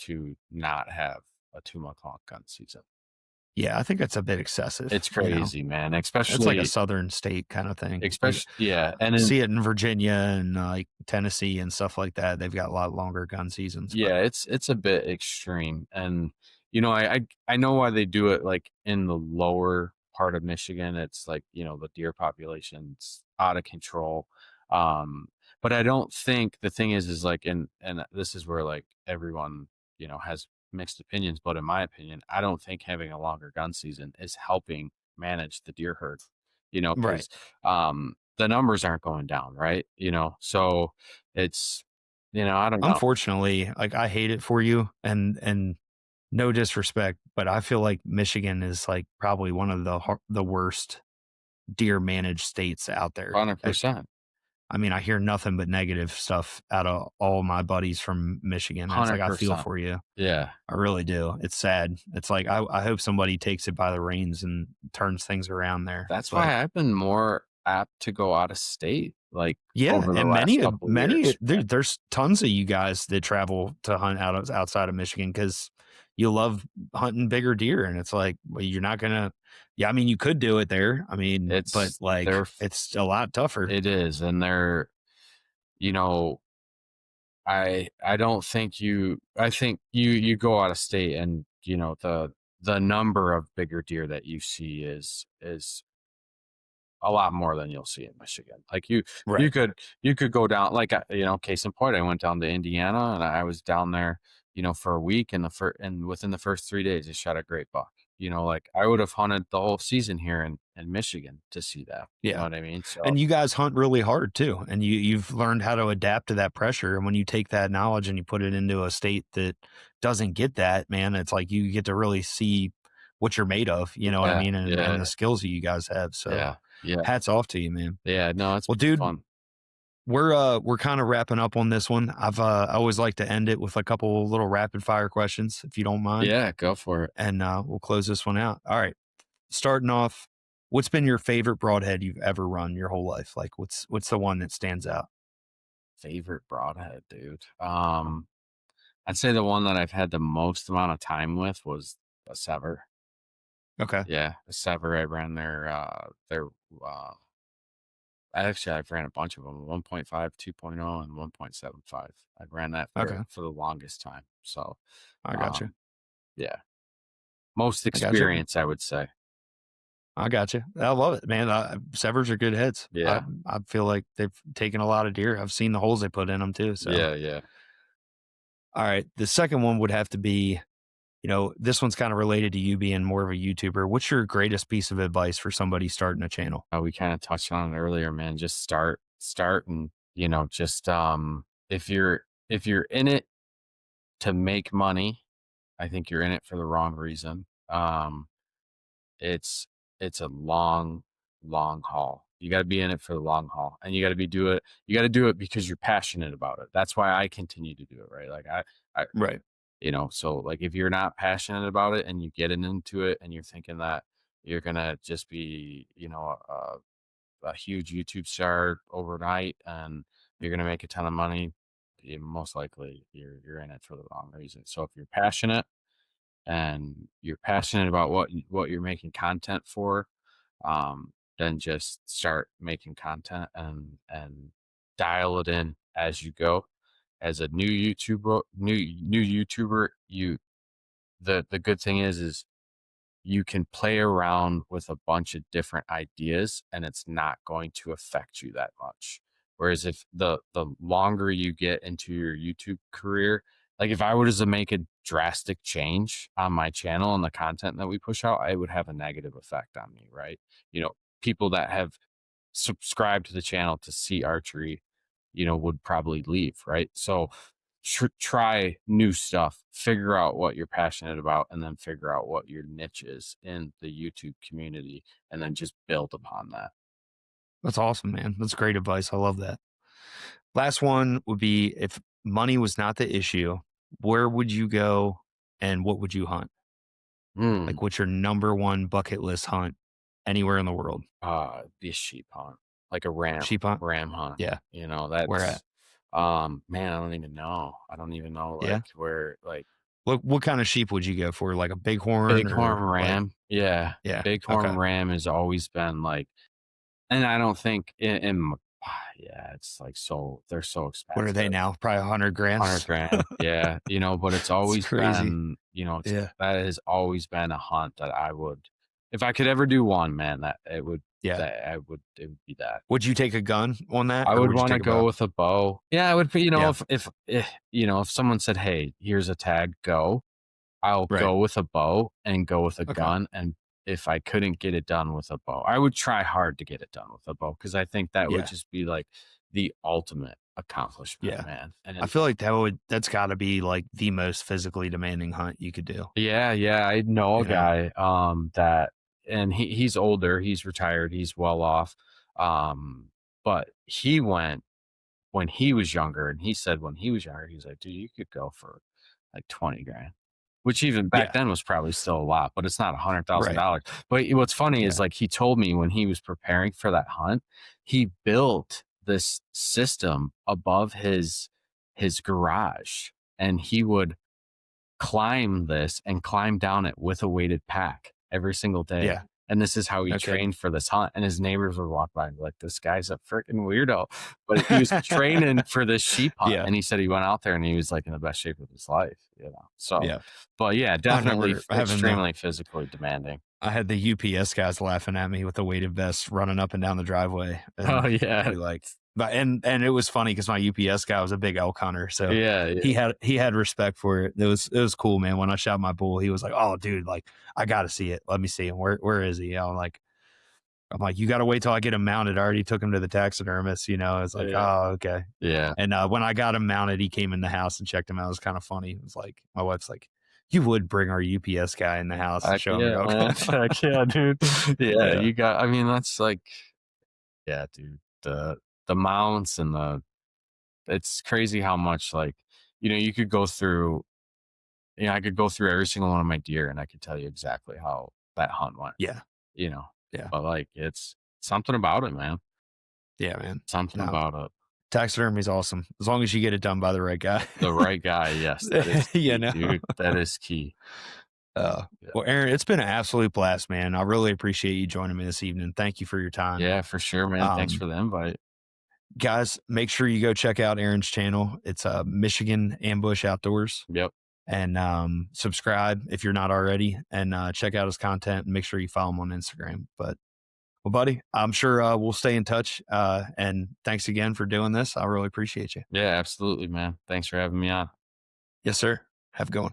to not have a 2-month long gun season. Yeah, I think that's a bit excessive. It's crazy, man. Especially, it's like a southern state kind of thing. especially, yeah, and See it in Virginia and like Tennessee and stuff like that. They've got a lot longer gun seasons. yeah, it's a bit extreme, and I know why they do it. Like in the lower part of Michigan, it's like the deer population's out of control. But I don't think the thing is like, and this is where like everyone has mixed opinions, but in my opinion, I don't think having a longer gun season is helping manage the deer herd. Right. Because the numbers aren't going down, right? So it's I don't know. Unfortunately, like I hate it for you, and no disrespect, but I feel like Michigan is like probably one of the worst deer managed states out there. 100%. I mean, I hear nothing but negative stuff out of all my buddies from Michigan. It's like, I feel 100%. for you. Yeah. I really do. It's sad. It's like, I hope somebody takes it by the reins and turns things around there. That's But why I've been more apt to go out of state, like yeah, over the and last couple of years. there's tons of you guys that travel to hunt outside of Michigan because you love hunting bigger deer, and it's like, well, you're not gonna. Yeah, I mean, you could do it there. I mean, but like, it's a lot tougher. It is, and you know, I don't think I think you go out of state, and the number of bigger deer that you see is a lot more than you'll see in Michigan. Like you Right. could go down, like case in point, I went down to Indiana, and I was down there for a week, and within the first 3 days I shot a great buck. Like I would have hunted the whole season here in Michigan to see that. You know Yeah. what I mean? So And you guys hunt really hard too, and you've learned how to adapt to that pressure. And when you take that knowledge and you put it into a state that doesn't get that, man, it's like you get to really see what you're made of. You know what I mean? And the skills that you guys have. So yeah, hats off to you, man. yeah. No, it's Well, dude, fun. we're kind of wrapping up on this one. I always like to end it with a couple little rapid fire questions, if you don't mind. Yeah, go for it. And we'll close this one out. All right. Starting off, What's been your favorite broadhead you've ever run your whole life? Like, what's the one that stands out? Favorite broadhead, dude. I'd say the one that I've had the most amount of time with was a Sever. Okay, Yeah, a Sever. I ran their uh actually I've ran a bunch of them, 1.5, 2.0, and 1.75. I ran that okay, for the longest time. So, I got you. um, yeah, most I got you. experience, I would say. I got you. I love it, man. Severs are good heads. Yeah, I feel like they've taken a lot of deer. I've seen the holes they put in them too. So, yeah, yeah. all right, the second one would have to be, this one's kind of related to you being more of a YouTuber. What's your greatest piece of advice for somebody starting a channel? We kind of touched on it earlier, man. Just start, and just if you're in it to make money, I think you're in it for the wrong reason. It's it's a long haul. You got to be in it for the long haul, and you got to do it because you're passionate about it. That's why I continue to do it, right? Like I Right. so like if you're not passionate about it and you get into it and you're thinking that you're gonna just be a huge YouTube star overnight and you're gonna make a ton of money, most likely you're in it for the wrong reason. So if you're passionate and you're passionate about what you're making content for, then just start making content and dial it in as you go. As a new YouTuber, the good thing is you can play around with a bunch of different ideas and it's not going to affect you that much. Whereas if the longer you get into your YouTube career, like if I were to make a drastic change on my channel and the content that we push out, it would have a negative effect on me, right? People that have subscribed to the channel to see archery, would probably leave, right? So try new stuff, figure out what you're passionate about, and then figure out what your niche is in the YouTube community, and then just build upon that. That's awesome, man. That's great advice. I love that. Last one would be, if money was not the issue, where would you go and what would you hunt? Hmm. Like, what's your number one bucket list hunt anywhere in the world? Be a sheep hunt, like a ram Sheep hunt? ram hunt. Yeah. Where at? That's man, I don't even know. I don't even know Yeah. like where like What kind of sheep would you go for? Like a bighorn bighorn or like, ram. Yeah. yeah. Bighorn Okay. ram has always been like, and I don't think yeah, it's like they're so What are they expensive. now? Probably 100 grand. 100 grand, yeah, but it's It's always crazy. been, Yeah. that has always been a hunt that I would, if I could ever do one, man, Yeah. it would be that. Would you take a gun on that I or would would you wanna take a go bow? with a bow. Yeah, I would put, Yeah. if someone said, "Hey, here's a tag, go," I'll Right. go with a bow and go with a Okay. gun, and if I couldn't get it done with a bow, I would try hard to get it done with a bow because I think that would Yeah. just be, like, the ultimate accomplishment, Yeah. man, I and feel like that's got to be like the most physically demanding hunt you could do. yeah, yeah, I know You a know? guy, that and he's older, he's retired, he's well off, um, but he went when he was younger, and he said when he was younger, he's like, "Dude, you could go for, like, 20 grand," which even back Yeah. then was probably still a lot, but it's not Right. $100,000. But what's funny is, Yeah. like, he told me when he was preparing for that hunt, he built this system above his garage, and he would climb this and climb down it with a weighted pack every single day. Yeah. And this is how he No kidding. trained for this hunt. And his neighbors would walk by and be like, this guy's a freaking weirdo. But he was training for this sheep hunt. Yeah. And he said he went out there and he was like in the best shape of his life. So, Yeah. but yeah, I definitely remember having extremely physically demanding. I had the UPS guys laughing at me with the weighted vest running up and down the driveway, and Oh, be yeah. like, but and it was funny because my UPS guy was a big elk hunter, so Yeah. Yeah. he had respect for it. It was cool, man. When I shot my bull, he was like, "Oh, dude, like I got to see it. Let me see him. Where is he?" I'm like, you got to wait till I get him mounted. I already took him to the taxidermist. It's like, Yeah. oh, okay. Yeah. And when I got him mounted, he came in the house and checked him out. It was kind of funny. It was like, my wife's like, you would bring our UPS guy in the house and Heck show him yeah, your elk man. hunt. Heck yeah, dude. Yeah. Yeah. I mean, that's like, yeah, dude. The mounts and it's crazy how much like, you could go through, I could go through every single one of my deer and I could tell you exactly how that hunt went, Yeah. you know. Yeah. but like it's something about it, man. Yeah, man. Something No, about it. taxidermy is awesome as long as you get it done by the right guy. The right guy, yes, that is You key, know. dude. That is key. Uh, Yeah. well, Aaron, it's been an absolute blast, man. I really appreciate you joining me this evening. Thank you for your time. Yeah, for sure, man. Thanks Um, for the invite. guys, make sure you go check out Aaron's channel. It's Michigan Ambush Outdoors, Yep. and subscribe if you're not already, and check out his content. And make sure you follow him on Instagram. But well, buddy, I'm sure we'll stay in touch. And thanks again for doing this. I really appreciate you. Yeah, absolutely, man. Thanks for having me on. Yes, sir. Have a good one.